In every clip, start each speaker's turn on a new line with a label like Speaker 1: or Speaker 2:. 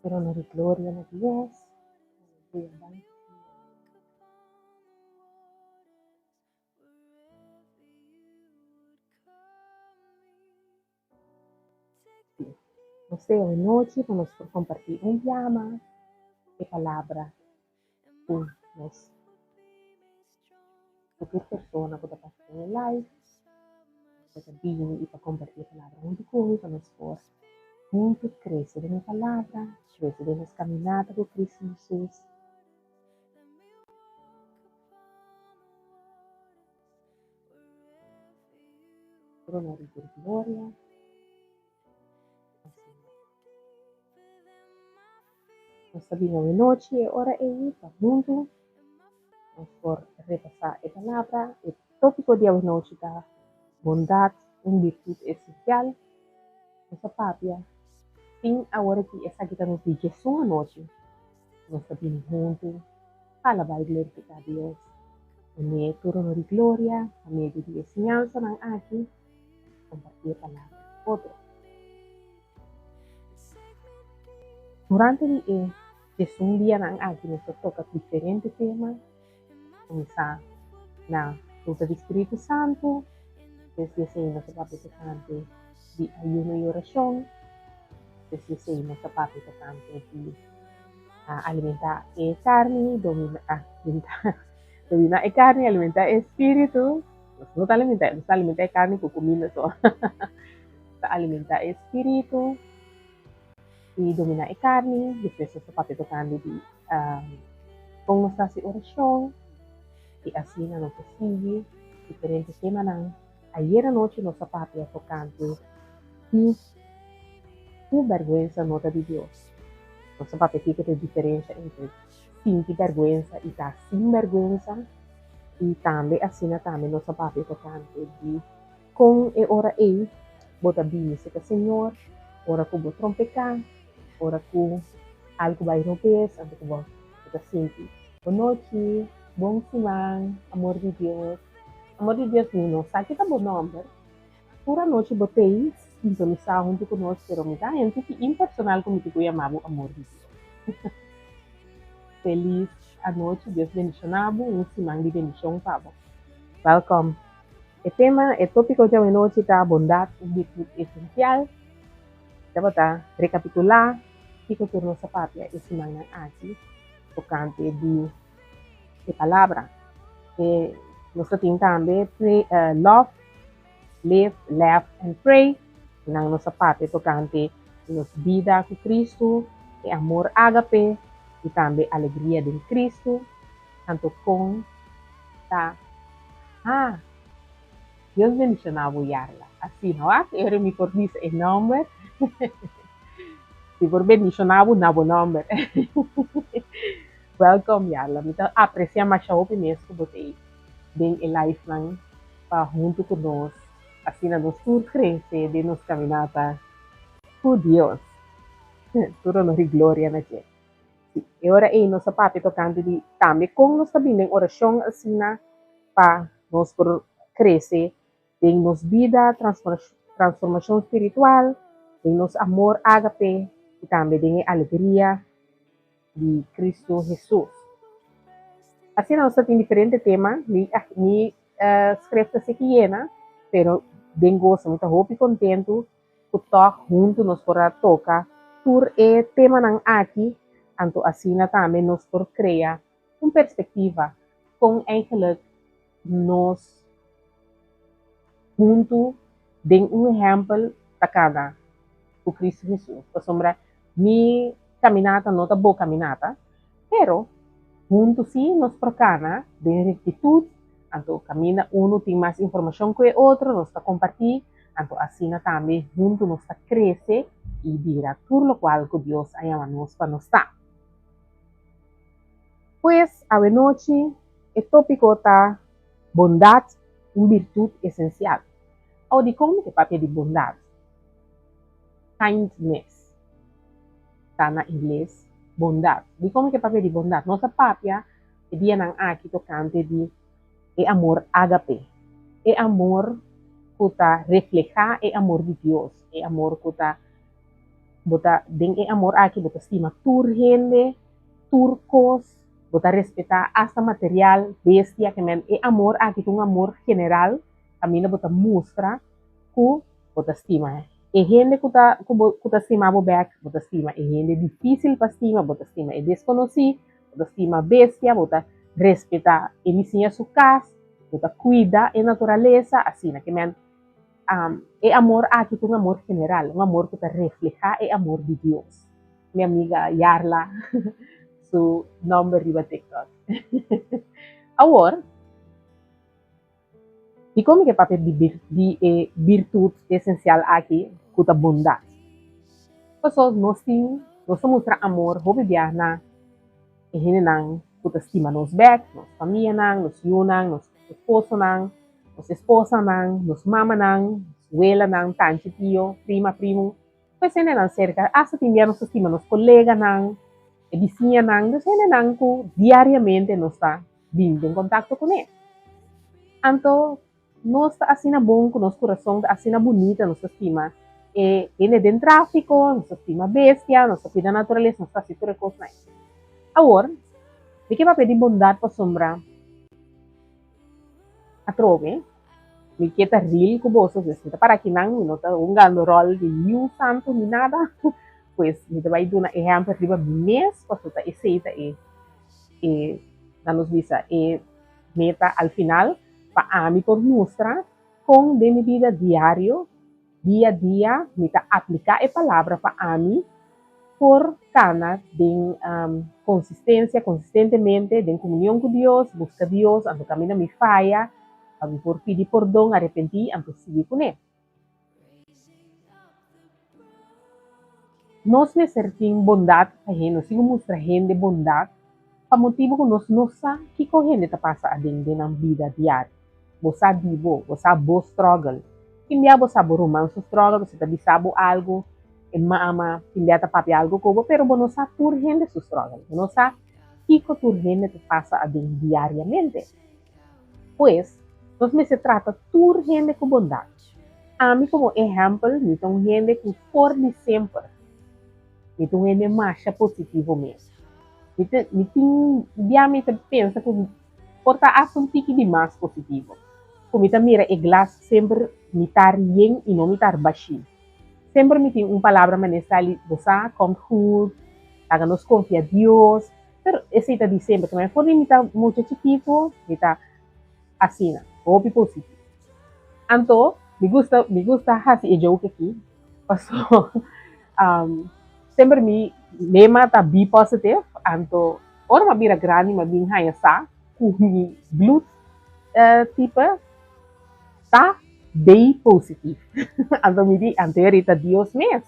Speaker 1: Pero honor y gloria a Dios. Aleluya. No sé, hoy noche vamos a compartir un día más de palabra con nos, cualquier persona que está pasando en live, que está viendo y para compartir palabra junto conmigo, vamos por juntos crece de mi palabra, crece de nuestra caminata con Cristo Jesús. Por honor y por gloria. Nós sabemos de noche, hora aí, para junto, vamos por repasar a palavra, o tópico de hoje noite da bondade, uma virtude essencial, nossa pátria. Sim, agora que essa aqui está nos diz Jesus à noite, nós sabemos junto, fala vai glorificar Deus. Amém, por honor e glória, amém, de ensinança nang aqui, compartilhar a palavra. Outro. Durante o dia, Jesus um dia nang aqui, nós toca diferentes temas, começar na fruta do Espírito Santo, desde seguimos sa papi tocante di ayuno y oración, desde seguimos sa papi tocante di alimentar e carne, domina e carne, alimentar e espíritu, no está alimentar e carne con comida so, está alimentar e espíritu, y domina e carne, después sa papi tocante di kung nasa si oración, y así na no sigue diferentes temas ng ayer anoche nossa pátria tocante e com vergüenza nota de Deus. Nossa pátria fica a diferença entre sentir vergüenza e estar sem vergüenza. E também, assim, também nossa pátria tocante de com e ora ei, bota bem se que Senhor, ora com o trompecar, ora com algo vai romper, anto com o sentir. Boa noite, bom simang, amor de Deus. Amor de Deus, não sabe que tá bom nome. Pura noite botei sintonizar junto conosco, pero me dá gente que impersonal como que eu chamava amor de Deus. Feliz a noite, Deus bendicionado, um semana de bendição para você. Welcome. O tema, o tópico de hoje noite é a bondade, virtude essencial. Vamos recapitular o que turno sa pátria e semana aqui, tocante de palavra. Nós temos também love, live, laugh, and pray. Nang nossa parte tocante nos vida com Cristo, e amor ágape, e também alegria de Cristo, tanto com tá. Deus mencionava Yarla. Assim, não é? Eu me por dizer o nome. Se for mencionava o nome. Welcome, Yarla. Então, aprecia mais a opinião que botei bem em live lang para junto conosco. Assim, nos tour cresce de nos caminata com Deus. Tudo honor e glória na Deus. E ora aí, nossa parte tocante de também com nossa vida em oração assim para nós por crescer em nos vida, transformação espiritual, em nos amor ágape e também em alegria de Cristo Jesus. Assim, nós temos diferentes temas, ni escreve se quiena, pero bem gosto, muito hope e contento que tocar junto nos por tocar por e tema nang aqui, anto assim também nos por criar uma perspectiva com eigenlijk nos junto de exemplo takada o Cristo Jesus. Por sombra, mi caminata não tá boa caminata, pero junto sim nos procana de rectitud, anto camina tem mais informação que o outro, nos está compartilhando, anto assim também junto nos está cresce e vira tudo lo qual que Deus ama nos para nos estar. Pues, a noite, o tópico está bondade, uma virtude essencial. Ou de como que papel de bondade? Kindness. Está na inglês, bondade. De como que papel de bondade? Nossa papia, dia nang aqui tocante de amor ágape. Amor que está reflejar amor de Deus. Amor que está bota den e amor aqui, bota estima tur gente, turcos, bota respeitar hasta material, bestia, que men e amor aqui, um amor general, também bota mostra, que bota estima. E gente que tá estima bo back, bota estima. E gente difícil para estima, bota estima. E desconhecido, bota estima bestia, bota respeitar. E vizinha sua casa, bota cuida a natureza, assim, que men é amor aqui, um amor general, um amor que está refleja o amor de Deus. Minha amiga Yarla, seu nome riba TikTok. Agora, e como que papel de virtude essencial aqui, que é bondade. Então, nós mostrar amor, houve na e gente não, que estima nos back, nos família não, nos yunang, nos esposo não, nos esposa não, nos mama não, abuela não, tante tio, prima, primo, pues gente não cerca, hasta também nos estima nos colega não, e vizinha não, então gente não que diariamente nos está vindo em contato com ele. Então, nós está assim na bom, com nosso coração está assim na bonita, nos estima, e ele tem tráfico, nos estima bestia, nos estima natureza, nos está assim por coisa. Agora, de que papel de bondade para sombra a trove, me queda real com você, para que não está jugando rol de nenhum santo ni nada, pues me vai dar um exemplo riba mês, para você aceita e nos visa e meta al final para mim por mostrar com de minha vida diário, dia a dia, me aplicar a palavra para mim por cana de consistência, consistentemente, de comunhão com Deus, busca Deus, ando caminho me falha, ando por pedir perdão, arrepentir, ando seguir com ele. Nós necessitamos bondade para gente, nós temos mostrar gente bondade, para motivo que nós não sabemos que corrente está passando dentro da vida diária. Você vivo, você bom struggle. Quem dia você bom romance struggle, você está sabe algo, mama, pindah papi algo como, pero não sabe urgente su struggle, não sabe que urgente te pasa diariamente. Pues, nós me se trata urgente com bondade. A mim como exemplo, me tem gente que por de sempre, me tem gente mais positivo mesmo. Me tem, dia me pensa que porta um tique de mais positivo. Como me mira e glass sempre me tar yen e não me tar baixinho. Sempre me tem palavra manesali, você come good, nos confia Deus, pero esse está de sempre, que me for me tá muito chiquito, me tá assim, hope positivo. Então, me gusta fazer e jogo aqui, passou, sempre me lema tá be positive, então, ora uma bira grande, uma bem raia sa, com me blood, tipo, tá bem positivo. Então, me diz, anteriorita Deus mesmo.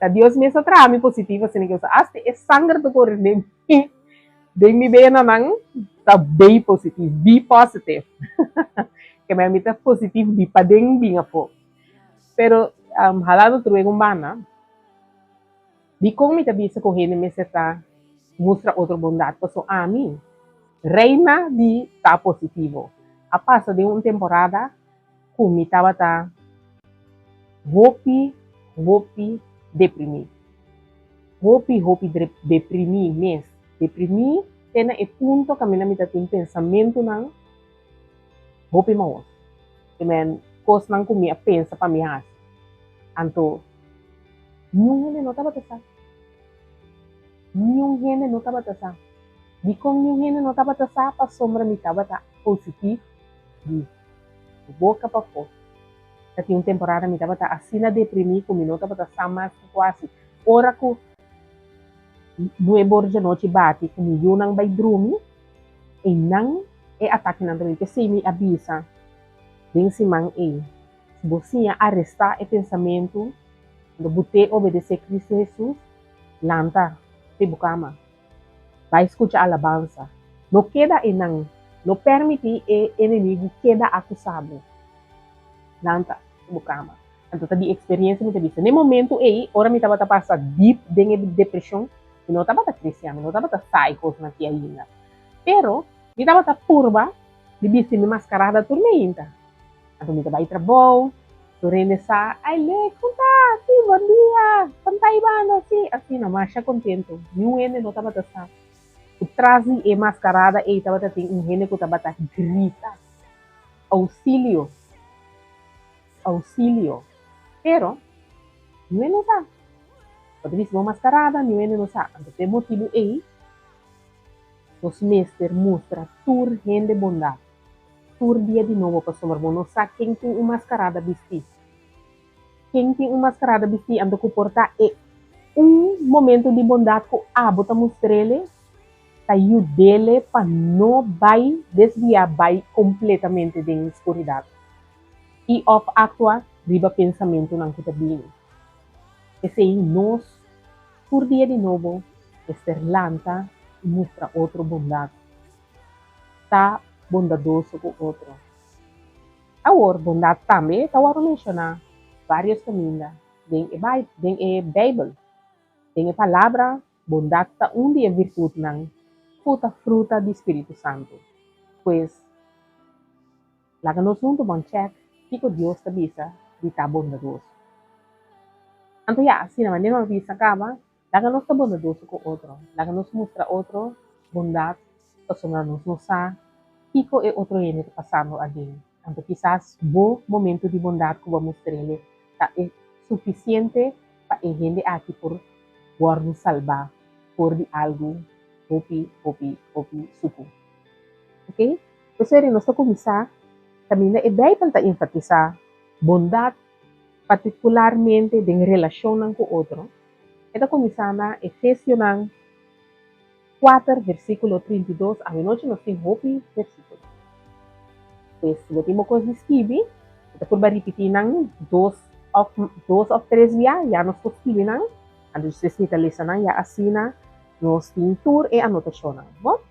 Speaker 1: Tá Deus mesmo atrás, me positivo, assim, que eu acho que sangue do corpo de me bem na mão, tá bem positivo, be positive. Que me tá positivo, be para dentro, bem a pouco. Pero, halado tudo um bana, de como me tá bisa correndo, me se tá mostra outra bondade, passou a mim, reina de tá positivo. A passa de uma temporada, como me tava tá hope deprimir. Hope deprimir mesmo. Deprimir tem o ponto que a minha vida tem pensamento não hope mau. Também coisa não comia pensa para mim as. Então, nenhum gente não estava pensando. Nenhum gente não estava pensando. De como nenhum gente não estava pensando, para sombra me estava positivo de boca para fora. Tinha uma temporada me estava assim na deprimir, como não estava mais quase. Ora que no embora de noite bate, como eu não vai dormir, e não é ataque não também, que se me avisa, bem se man é, se você arrestar o pensamento, do você obedecer Cristo Jesus, lanta, te bucama, vai escutar alabança, não queda e não permite o inimigo queda acusado. Lanta, bucama. Então, tadi experiência me bisa. No momento aí, ora me estava passa deep dentro de depressão, e não estava cristiano, não estava psycho na tia ainda. Pero, me estava purba, de bisa me mascarada tormenta. Então, me estava trabalho, So regresa, ay, le, conta, sí, buen día, pantay ba, no, sí, así nomás, siya contento. Yung ene, no, tabata sa, trazi e mascarada, e tabata ting, yung ene ko tabata, grita, auxilio, auxilio. Pero, yung ene no sa, pag mismo mascarada, yung ene no sa, ang te motivo e, os meester mostra tur gente bondad, tur dia de novo para somar no sa, quem tem uma mascarada vestir. Quem tem uma mascarada vestir, ando comportar e momento de bondade que bota mostrele, tá dele para não vai desviar vai completamente da escuridão. E of atua riba pensamento não que tá bem. Esse aí nós por dia de novo esterlanta e mostra outro bondade. Tá bondadoso com outro. Agora, bondade também, tá a mencionar vários caminhos. Den e Bible. Den e palavra, bondade tá dia virtude ng puta fruta do Espírito Santo. Pues, laganos nung tumang check, kiko Dios tabisa, di ta bondadoso. Anto ya, sinaman din mabisa ka ba, laganos ta bondadoso ko otro. Laganos mostra otro, bondad, kasunganos no sa, kiko e otro yun ito pasando aging. Anto quizás, bo momento di bondad ko ba mostrele, ta e suficiente pa e hindi aki por guardo salva, por di algo, opi, suku. Okay? Kasi rin, nasa kumisa, kami na iday panta enfatiza bondad, particularmente din relasyon ng ko otro. Ito kumisa na Efesio ng 4, versikulo 32, a noche nos tem hopi versikulo. Pues, lo timo ko escribe, ito por repetir ng 2 of 3 ya nos ko escribe ng, ano just nita lisa ng, ya asina, nos tem tour e anotasyon ng. Bon?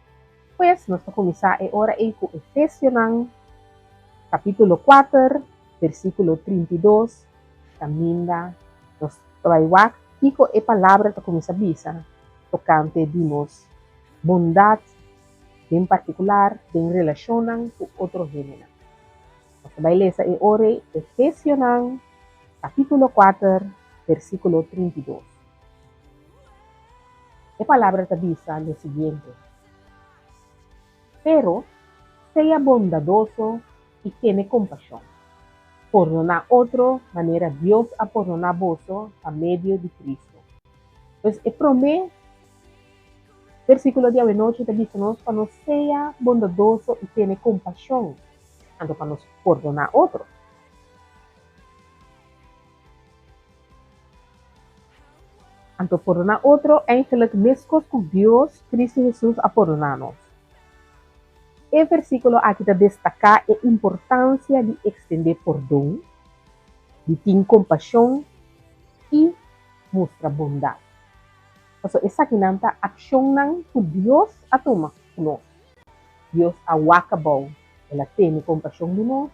Speaker 1: Pues, nos kumisa e ora e ko Efesio ng capítulo 4, versículo 32, caminda nos traywak, iko e palabra ta kumisabisa, tocante dimos bondad, en particular, en relasyonan ku otro género. Masabay sa e ore, Efesio ng capítulo 4, versículo 32. E palabra ta bisa lo siguiente. Pero, sea bondadoso y tiene compasión. Perdonar otro, manera Dios ha perdonado vos a medio de Cristo. Pues, el primer versículo de hoy noche te dice, para no sea bondadoso y tiene compasión, tanto para nos perdonar otro. Tanto perdonar otro, eigenlijk mescos con Dios, Cristo Jesús a perdonarnos. El versículo aquí te destaca la importancia de extender perdón, de tener compasión y mostrar bondad. So, esa kinanta aksyon ng Dios at umakno. Dios awakabaw. Ela tem compassion de nós.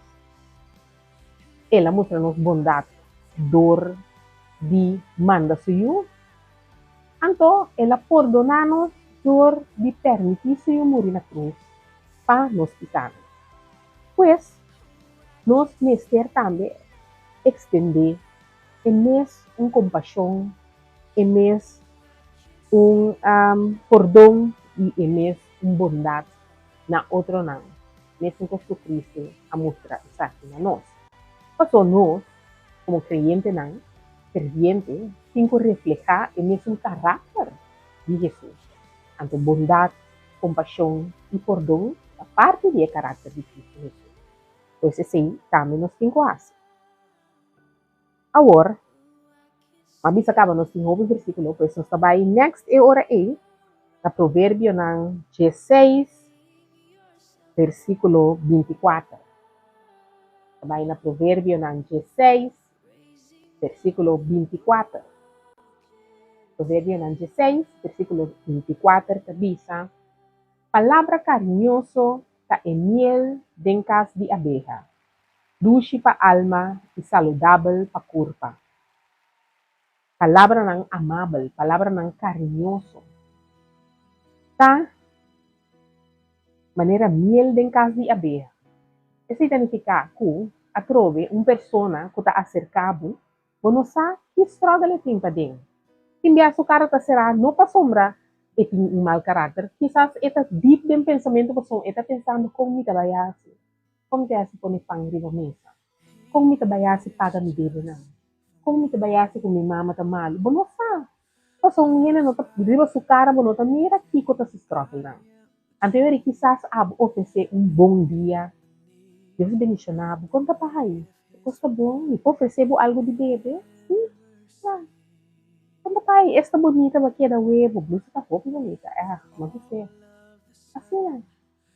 Speaker 1: Ela mostra-nos bondade. Dor de manda suyo. Anto, ela perdona-nos dor de permitir suyo morir na cruz para nos quitar. Pues, nós nester também extender mes compassion, mes perdão e mes bondade na outro não. Mesmo com Cristo a mostrar isso aqui na nós. Então, nós, como creyente não, ferviente, tem que reflejar o mesmo caráter de Jesus. Tanto bondade, compaixão e perdão, a parte do caráter de Cristo Jesus. Então, assim, também nós temos que fazer. Agora, mabisa acaba nos tem outro versículo, pois nós trabalhamos next e ora e, na provérbio ng 16, versículo 24. Trabalhamos na provérbio ng 16, versículo 24. Provérbio ng 16, versículo 24, tabisa, palabra cariñoso ka miel denkas di abeja, dulce pa alma e saludable pa kurpa. Palabra ng amable, palabra ng cariñoso. Ta manera miel denkas di abeja. Esse significa que atrove persona que está acercado, não sabe que struggle tem para dentro. Timbia su cara ta será não para sombra e tem mau caráter. Quizás eta deep den pensamento person eta pensando como me trabalhasse. Como te hace pôr pão riba mesa. Como me trabalhasse paga me bebe não. Como me trabalhasse com minha mama tá mal. Bom não sabe. Person yun não tá riba su cara bom não tá mira kiko ta se struggle não. Anterior quizás ab oferecer bom dia. Deus bendicionado. Conta para aí. Custa bom. Me oferecer algo de bebe. Sim. Quando pai, esta bonita aqui da web, blusa tá roupa bonita. Mas você, assim,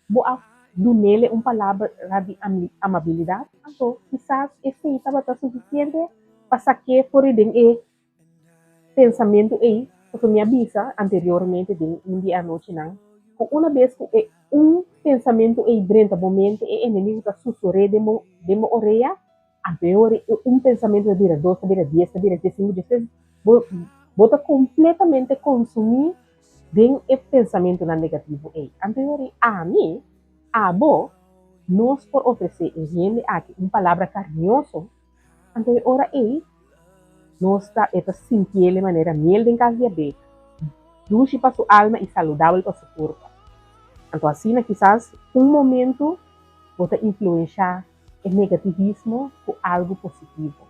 Speaker 1: boa do nele palavra de amabilidade, então, quizás esse aí estava suficiente para que por e pensamento aí, porque me avisa anteriormente de dia à noite, não. Uma vez que pensamento aí durante o momento, o inimigo está sussurrando de mo orelha, anterior pensamento de vira 2, vira 10, vira 15, depois bota completamente consumir den e pensamento na negativo aí. Anterior a mim, a bo, nós por oferecer gente aqui palavra carinhoso, anterior aí, nós está sentir de maneira miel de casa de dulce para sua alma e saudável para seu corpo. Então assim, quizás momento bota influenciar o negativismo com algo positivo,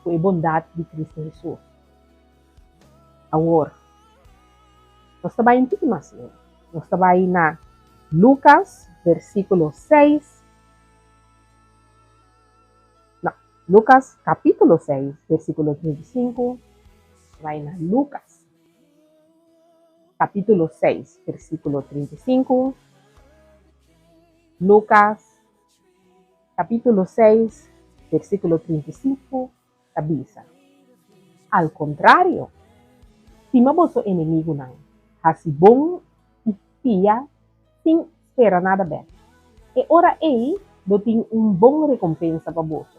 Speaker 1: com a bondade de Cristo Jesus. Agora, nós trabalhamos em que mais? Nós trabalhamos na Lucas, versículo 6. Não, Lucas, capítulo 6, versículo 35. Vai na Lucas, capítulo 6, versículo 35. Lucas, capítulo 6, versículo 35. Avisa. Al contrário, estima vosso inimigo não. Assim bom e tia, sem esperar nada bem. E ora aí, eu tenho bom recompensa para vosso.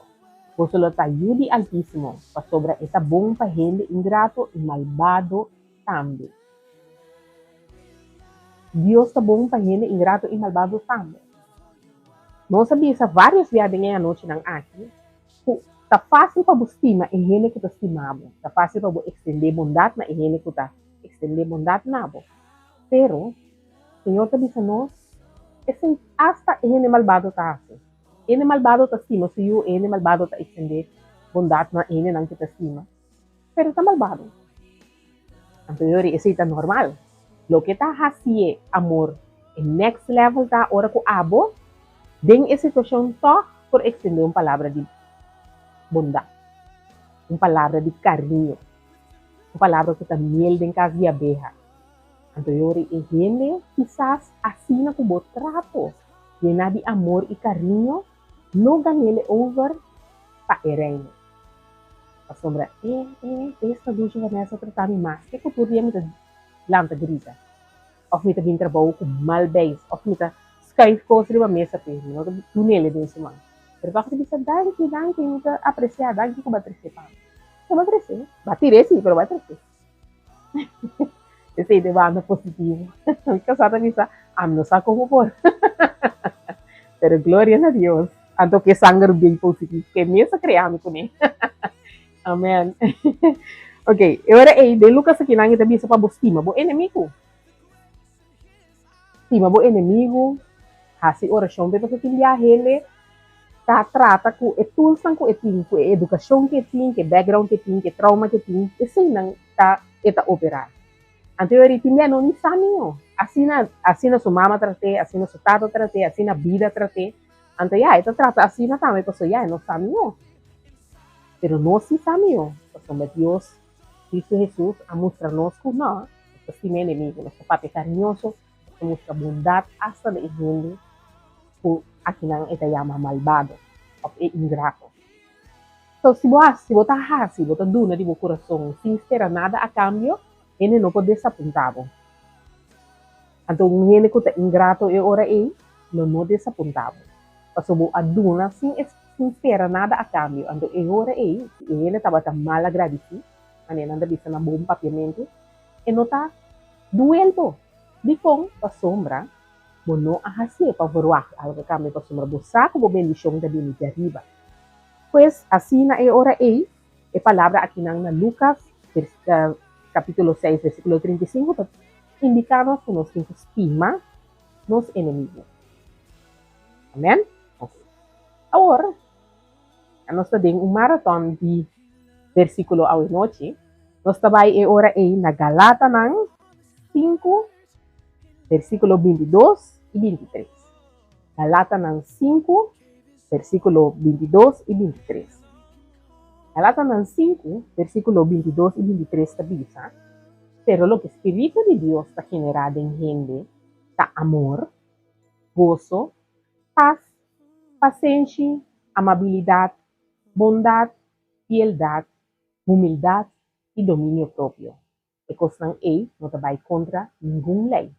Speaker 1: Vosso lo ajude altíssimo, para sobra essa bom para gente ingrato e malvado também. Deus está bom para gente ingrato e malvado também. Não sabia se várias viagens à noite não aqui. Tá fácil para você estimar e gente que está estimado. Tá fácil para você estender bondade na gente que está extender bondade na bo. Pero, o Senhor está dizendo, esse hasta gente malvado está assim. Gente malvado está estima, se eu gente malvado está extender bondade na gente não que está estima. Pero está malvado. Anterior, esse está normal. Lo que está haciendo amor, el next level está ahora com abo, den essa situação só por extender uma palavra de bondade, uma palavra de carinho, uma palavra que está miel de casa de abeja. Anterior, e gente quizás assina com bom trato, llena de amor e carinho, não ganhe over para o reino. A sombra, esta ducha Vanessa tratar-me mais, que cultura dia me lanta grita. Of me vir trabalho com malbês, of me skype coisa de mesa para ele, não tu nele desse man. Pero bakit bisa danke, me apreciar, danke ko ba trece pa? Ko ba trece? Batire sim, pero ba trece? Esse de banda positivo. Casada bisa, não sabe como por. Pero glória a Deus. Anto que sangue bem positivo, que mesa criamos com ele. Amen. Ok, agora aí, de Lucas aqui na kita bisa para estima, bo inimigo. Estima bo inimigo, hasi oração, pero que tinha ele, tá trata com e tools com e tim, com educação que tim, que background que tim, que trauma que tim, esse não tá eta operar. Anterior tinha não ni saminho. Assim sua mama trate, assim sua tata trate, assim a vida trate. Anterior eta trata assim na também, porque já não saminho. Pero não se saminho. Porque Deus, Cristo Jesus, a mostrar-nos que não, este inimigo, nosso papai carinhoso, mostra bondade hasta de gente que aqui não é chama malvado ou é ingrato. Então, se você está duna de seu coração, sem esperar nada a cambio, ele não pode desapontado. Então, gente que está ingrato e ora aí, não desapontado. Porque você aduna sem esperar nada a cambio. Então, e ora aí, ele estava mal agradecido, maneira não bisa na bom papiamento, e não está duelo. Di kong pasombra, mo no ahasi pa verwak alga kami pasombra busa ko bendisyong da binigariba. Pues así na hora e palabra aqui na Lucas, capítulo 6, versículo 35, indica-nos que nós temos que estima nos inimigos. Amém? Ok. Agora, nós temos um maratón de versículo à noite. Nós também é hora na Galata ng 5, versículo 22 e 23. Galata ng 5, versículo 22 e 23. Galata ng 5, versículo 22 y 23 está dice, pero lo que el Espíritu de Dios está generado en gente está amor, gozo, paz, paciencia, amabilidad, bondad, fieldad, humildad y dominio propio. E cosas no te va contra ninguna ley.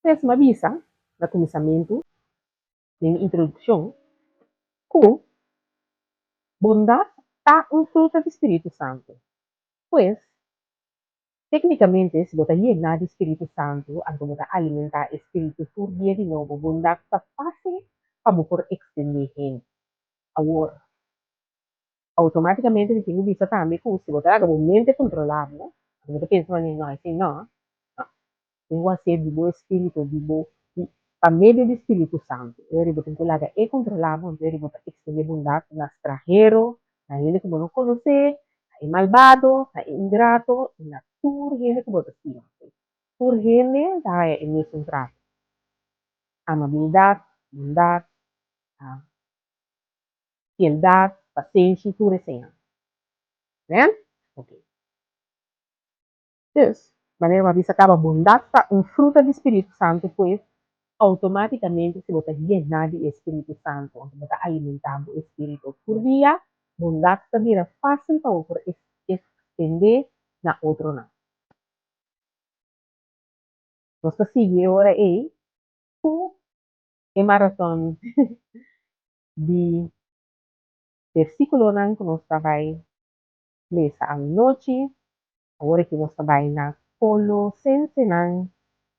Speaker 1: Entonces, me avisa, na começamento, na introdução, que bondad está un fruto del Espíritu Santo. Pues, técnicamente, si você llena de Espíritu Santo, anto você alimenta o Espíritu por dia de novo, bondad está fácil para você extender gente. Agora, automaticamente, você tem visto também que se você haga uma mente controlável, você pensa, não, assim, não, tenho a ser de bom Espírito, de bom, para meio do Espírito Santo. Eu vou tentar lagar e controlável, eu vou extender bondad na estrangeiro, na gente que não conhece, na malvado, na ingrato, na tur gente que você estima. Tur gente, dá é mesmo trato. Amabilidade, bondade, fieldade, paciência e tudo assim. Né? Ok. Então, maneira uma vez acaba bondade, um fruto do Espírito Santo, pois automaticamente se você llenar de Espírito Santo, você está alimentando o Espírito por dia, bondade vira fácil para você estender na outra não. Você sigue agora aí com o maratón de versículo que nós vai ler à noite. Agora que nós vai na Colossenses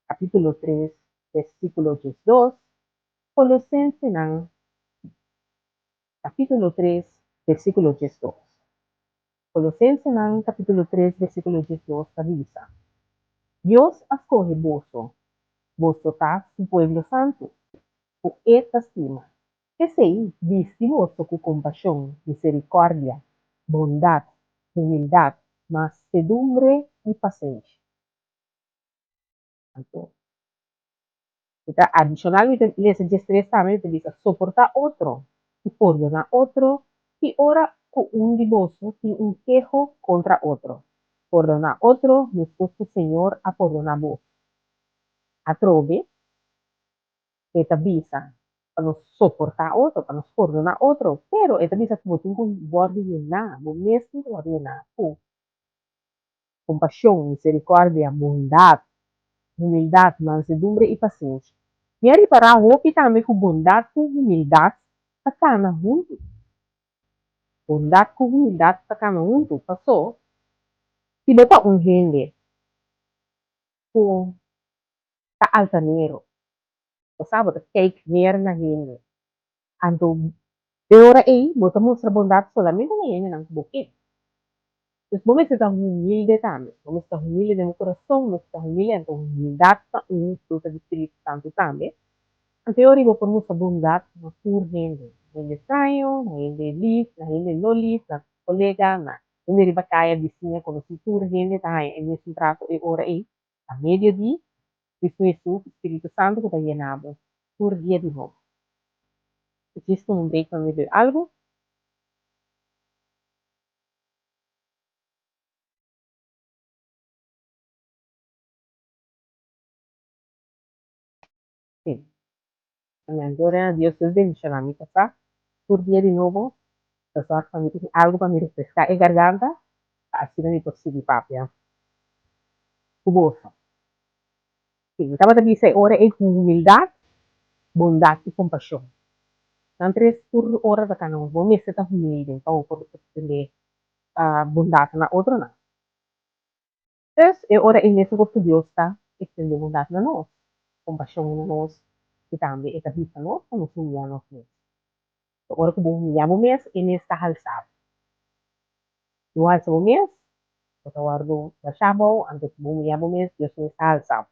Speaker 1: capítulo 3, versículo 2. Colossenses capítulo 3, versículo 2. Colossenses capítulo 3, versículo 2 dice: Dios escoge vos está su pueblo santo, por esta estima, que sei vistivoso con compasión, misericordia, bondad, humildad, mansedumbre y paciencia. Adicionalmente, les suggeriré también que dice soportar otro y perdonar otro y ora con un divorcio y un quejo contra otro. Perdonar otro, nuestro Señor a perdonar vos. Altrove, esta visa para nos soportar otro, para nos perdonar otro, pero esta visa como tengo un borde de nada, no mesmo borde de nada. Compasión, misericordia, bondad, humildad, mansedumbre y paciencia. Mary para hopi também com bondade, com humildade, sacana junto. Bondade com humildade, sacana junto. Passou. Se bota um gente com tá altaneiro, você sabe, tá cake neer na gente. Anto, de hora aí, bota mostra bondade solamente na gente, não bukit. Então, vamos estar humilde também. Vamos estar humilde no coração, vamos estar humilde, então humildade tá um fruto do Espírito Santo também. Ang teori ko po sa bundat, na pure hindi. Hindi tayo, na hindi lis, na hindi lolis, na kolega, na hindi ba kaya bisnya kung si pure hindi tayo, e nesse trato e ora e, a medio di, Cristo Jesus, Espírito Santo, que está llenado, por dia de novo. Existe um break no meio de algo? Sim. Agora, Deus nos bendiga, mi casa, por dia de novo, pessoal, para mim, algo para me refrescar a garganta, assim não me possível, papia. Cuboso. Sim, estava a dizer, ora é com humildade, bondad y compasión. Ang tres por ora da kanong bumis ita humilde pa por de bondad na otro na. Entonces, e ora en ese gusto Dios está extende bondad na nos, compasión na nos, y también esta vista nos, como suya nos. ora ko bumiyabo mes, inis halsap. Duhal sa mes, patawardo sa shabaw, ang bumiyabo mes, Diyos mes halsap.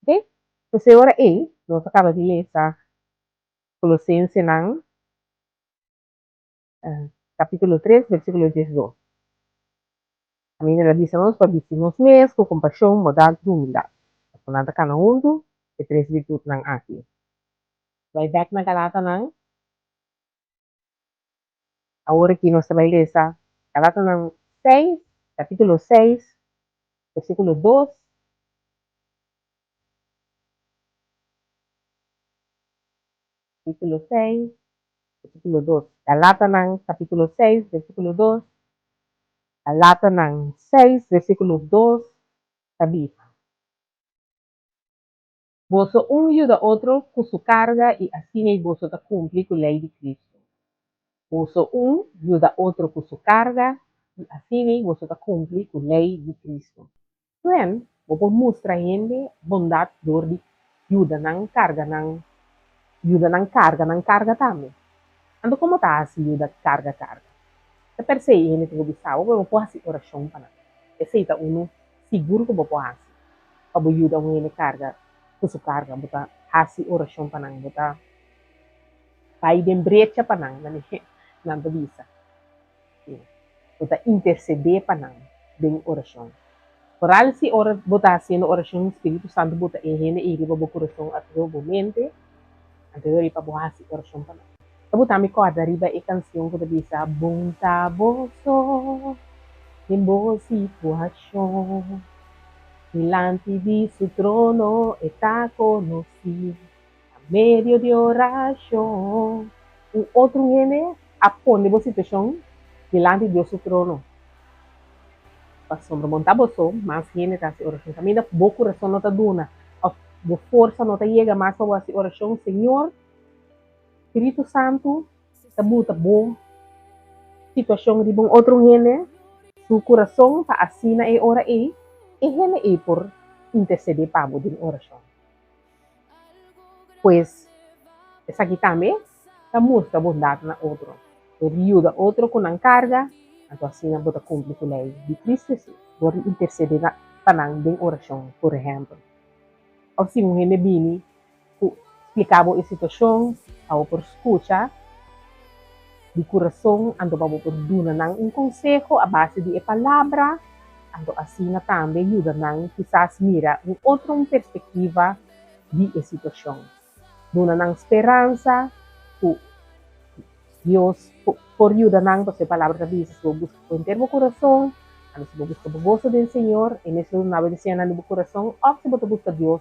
Speaker 1: Okay? So, sa ora A, no sa kababili sa Colosense ng capítulo 3, versículo 12. Kami nalabisamos, pabistimos mes, com compaixão, modal, humildade. Kunada ka ng mundo, e tres virtud ng aki. Vai back na kalata ng ahora que nos trabalha kalata ng 6, capítulo 6, versículo 2. Capítulo 6, versículo 2. Kalata ng capítulo 6, versículo 2. Kalata ng 6, versículo 2. Sabi, Boso un ayuda otro con su carga y así ni boso te cumple con la ley de Cristo. Boso un ayuda otro con su carga y así ni boso te cumple con la ley de Cristo. Then, bopo mostra hindi bondad door di ayuda ng carga tami. Ando como ta si ayuda carga. Sa per se hindi ko bisawo, pero po hasi orasyon pa na. Kasi ita uno, siguro ko bopo hasi. Pabo ayuda mo hindi carga. Su carga, buta hasi orasyon pa nang buta pai den brecha pa nang nanto bisa. Buta interceder pa nang den orasyon. Oral si ora buta sino orasyon Espiritu Santo buta ehene iri babo coração at robo mente anterior pa buhasi orasyon pa nang. Buta mi ko riba e canción ko bisa bunta boso nimbo situación. Delante de su trono está conocido a medio de oración. Un otro viene a poner la situación delante de su trono. Para sombra montar boso, más viene a hacer oración. También da boca corazón no te duna. De fuerza no te llega más a hacer oración. Señor, Espíritu Santo, te buta bo situación de un otro viene. Su corazón para así na e ora e. E gente e por interceder pabo din oração. Pois, essa aqui também, está mostra bondade na outro. Ajuda outro com a carga, então assim não bota cumprir com a lei de Cristo Jesus. Por interceder na panang din oração, por exemplo. Ou se um gente bini, explicava a situação, ou por escuta, de coração, então vamos por duna ng consejo a base de palavra. Ando assim também ajuda nang quizás mira outra perspectiva de situação. Duna nang esperança, Deus por ajuda nang porque a palavra diz se busca com o coração, se busca o gozo do Senhor, e nesse não vai dizer no coração, ou se você busca Deus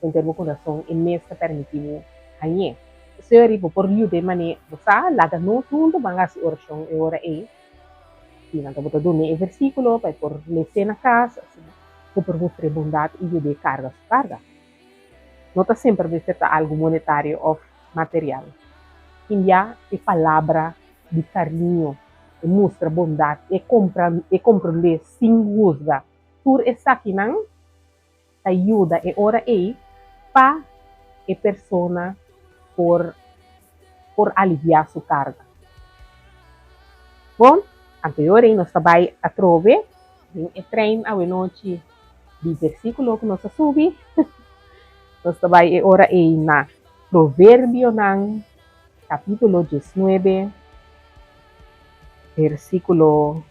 Speaker 1: com o coração, e nessa permitivo aí. Senhor, por ajuda mané, você laga no tudo, bangas oração e ora aí. Nanto boto dune e versículo para por ler na casa, o por mostrar bondade e de carga su carga. Nota sempre de ser algo monetário ou material. India é palavra de carinho, e mostra bondade e compreender sem juzga. Por essa aqui não ajuda e ora aí para a pessoa por aliviar sua carga. Bom, anteriore nós trabalhamos a trove, em treino a noite de versículo que nós subi, nós trabalhamos ora aí na Provérbio ng capítulo 19, versículo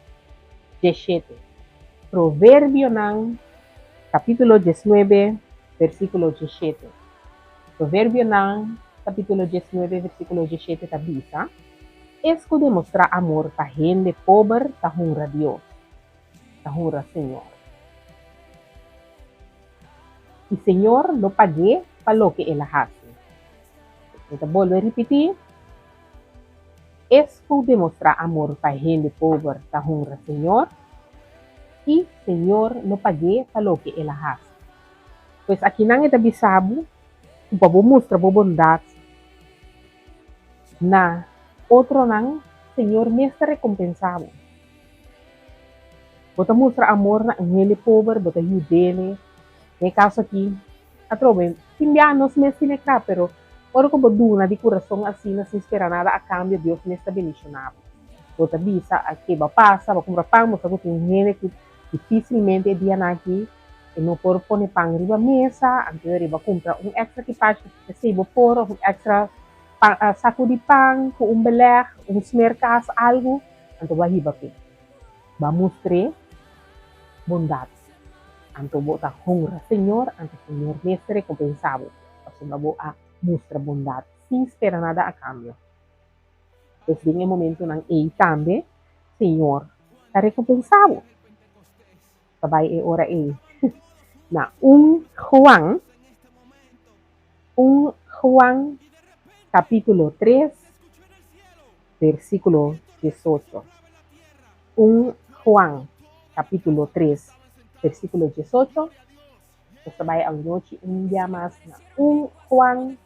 Speaker 1: 17. Provérbio ng capítulo 19, versículo 17. Provérbio ng capítulo 19, versículo 17 tabisa. Esco demostrar amor para gente pobre, para honra Deus, para honra Senhor. E Senhor lo pague para lo que Ele hace. Então, vou repetir. Esco demostrar amor para gente pobre, para honra Senhor. E Senhor lo pague para lo que Ele hace. Pois aqui não é bisabo, para mostrar bondade na outro nang Senhor mestre recompensado. Bota mostra amor na angeli pobre, bota yudele. Ne caso aqui, atrobe, simbianos mestre nekra, pero Ora que duna de coração assim, não se espera nada a cambio, Deus me está bendicionando. Outra visa, aqui vai passar, vai comprar pão, mas agora tem gente que dificilmente é dia aqui, e não pode pôr pão riba mesa, então ele vai comprar extra que pode, se vai pôr extra saco de pão, com beleg, smerkas, algo, então vai riba aqui. Vai mostrar bondade. Então, bota honra, Senhor, então o Senhor me está recompensado. Então, vou a mostrar bondade, sem esperar nada a cambio. Esse é o momento em que também, Senhor, está recompensado. Sabay hora na un Juan capítulo 3, versículo 18. Un Juan capítulo 3, versículo 18. Sabay ang noche un día más na un Juan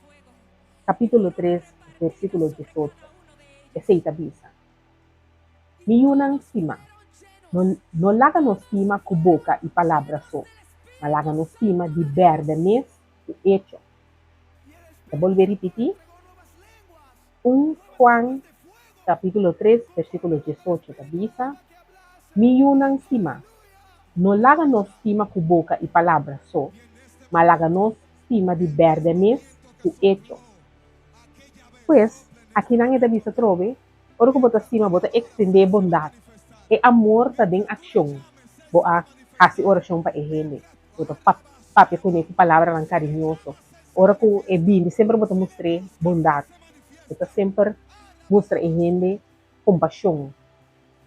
Speaker 1: capítulo 3, versículo 18. Ese itabisa. Miyunang sima. No láganos sima com boca e palavra só. Mas láganos sima de verdames e hecho. Volver a repetir. 1 Juan capítulo 3, versículo 18 avisa. Miyunang sima. No láganos sima com boca e palavra só. Mas láganos sima de verdames e hecho. Pues, aqui não é da vista trove. Ora que bota sima, bota extender bondade. E amor tá em ação. Boa, kasi oração para ele. Boa, papi com ele, palavra lang carinhoso. Ora ko e bindi, sempre boa mostrar bondade. Boa sempre mostrar ele compaixão.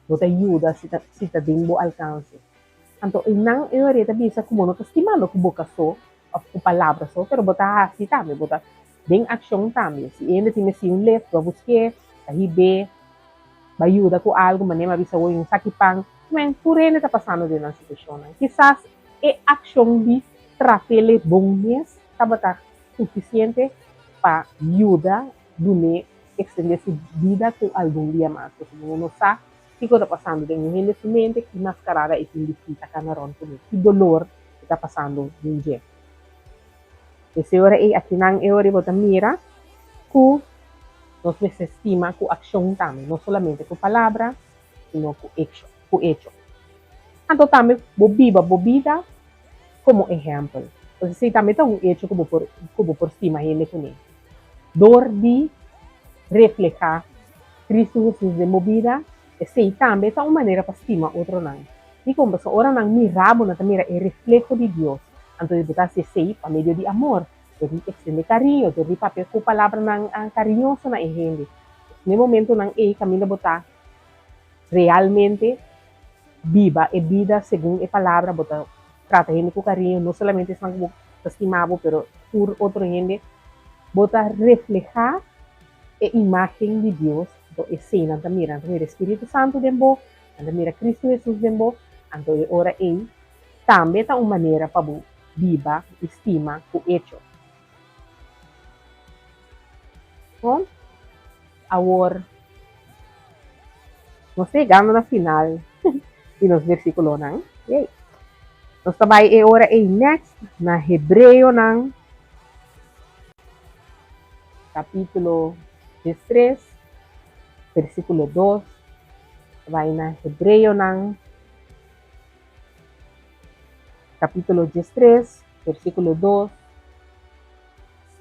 Speaker 1: Boa ajuda se tá em bo alcance. Então, não é hora de bisa como não tá estimando com boca só, com palavra só, pero boa assim também, boa em ação também. Se ele tem assim left, vai buscar, vai ayuda com algo, mas nem avisa o yung sakipang, mas por ele está passando de uma situação. Quizás é ação de trafele bom mês, tá suficiente para ajudar a extender sua vida com algum dia mais. Como não sabe, o que está passando de um envelhecimento, que mascarada e que visita canaron com que dolor está passando de um dia. Essa hora é aqui não é hora de mira com nos desestima com ação também, não somente com palavra, sino com hecho. Então também, bobida como exemplo. Então, se também tem hecho que vou por cima ele com ele. Dor de reflejar Cristo Jesus de movida, e se também tem uma maneira para estima outro não. E como se ora não mirabo na mira é reflejo de Deus. Então, ele botar se sei para meio de amor. Jadi extender carinho, jadi papel com palavra ng carinhoso na ihindi. No momento ng Camila botar realmente viva e vida segundo a palavra botar trata gente com carinho, não somente sang estimado, pero por outro gente botar reflejar a imagem de Deus do escena tamira, tamira Espírito Santo dembo, tamira Cristo Jesus dembo, então ora também tá uma maneira para viva, estima, o hecho. Bom, agora, nós chegamos na final e nos versículos não. Nós também agora next na Hebreu não, capítulo 13, versículo 2. Vai na Hebreu não, capítulo 13, versículo 2.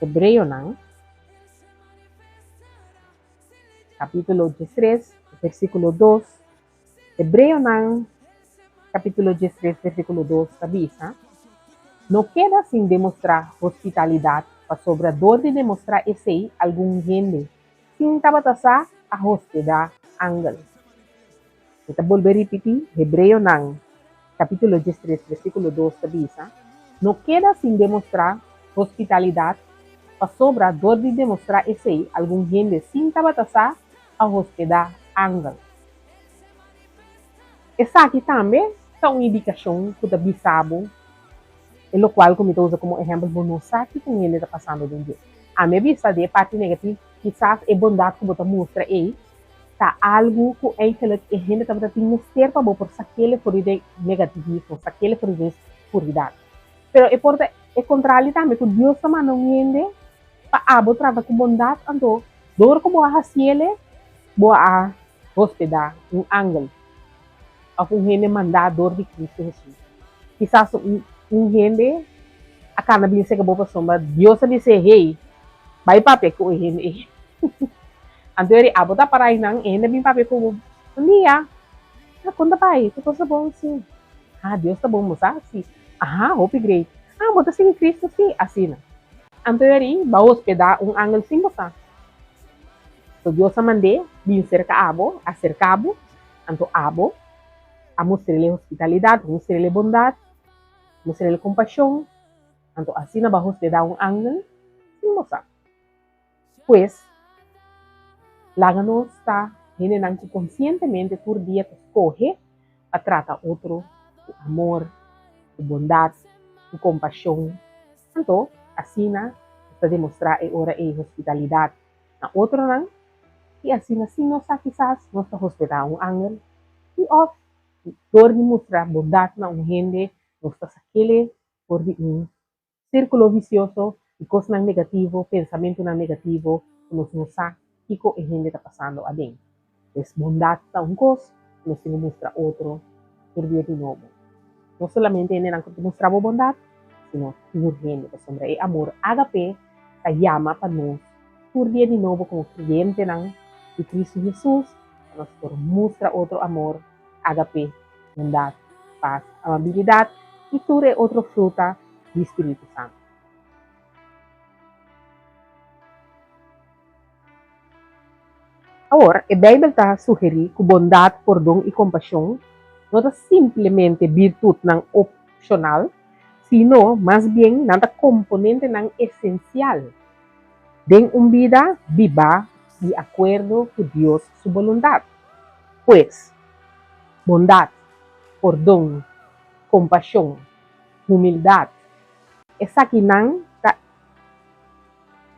Speaker 1: Hebreu não. Capítulo 13, versículo 2. Hebreo ng capítulo 13, versículo 2 avisa, no queda sin demostrar hospitalidad pa sobrador de demostrar esse algum gente, sin tabatasa a hospedar angel. Kita volver repetir, Hebreo ng capítulo 13, versículo 2 avisa, no queda sin demostrar hospitalidad pa sobrador de demostrar esse algum gente, sin tabatasa a hospedar angel. Essa aqui também é uma indicação que está bisabo, e o qual como eu uso como exemplo, não sabe que ele está passando de um dia. A minha vista de parte negativa, quizás é bondade que você mostra aí, tá algo que é que a gente está tendo ser para por aquele for de negativismo, aquele for de escuridade. Pero é por é contrário também que Deus também não entende paabo trata com bondade, ando, dor ko boa hasiele, boa a hospedar um ángel, a um rende mandador de Cristo Jesus. Quizás rende, a cana bin se kabo pa sombra, Dios sabi se, hey, bay pape ko rende. Ando eri abo ta paray nang rende bin pape ko, niya, conta pai, tu tá bom sim. Ah, Deus tá bom, moça, sim. Ah, hope great. Ah, bota sim Cristo, sim, assim. Ando eri, ba hospedar um ángel sim, moça. So Dios a mandé, bin cerca abo, acercabo, anto abo, a mostrarle hospitalidade, mostrarle bondade, mostrarle compaixão, anto assim ba hospedar um ángel, sim, moça. Pues, láganos está generando que conscientemente por dia te escoge a tratar outro com amor, com bondade, com compaixão. Então, assim, está demonstrar a hora e hospitalidade. Na outro não, e assim, nós quizás nós está hospedar um ángel, e off, por mostrar bondade na um gente, nós está aquele por um círculo vicioso, e coisas negativo, pensamento negativo, nós não sabe o que a gente está passando ali. Es bondade está um coisa, nós temos que mostrar outro por dia de novo. Não solamente ele não mostrar bondade, sino por gente, sombra e amor agape, que llama para nós por dia de novo como creyente de Cristo Jesus, nós por mostrar outro amor, agape, bondade, paz, amabilidade e tudo é outra fruta do Espírito Santo. Agora, a Bíblia está sugerir que bondade, perdão e compaixão não é simplesmente virtude não opcional, sino mais bem nada componente não essencial de uma vida viva de acordo com Deus sua vontade. Pois, bondade, perdão, compaixão, humildade, essa que não é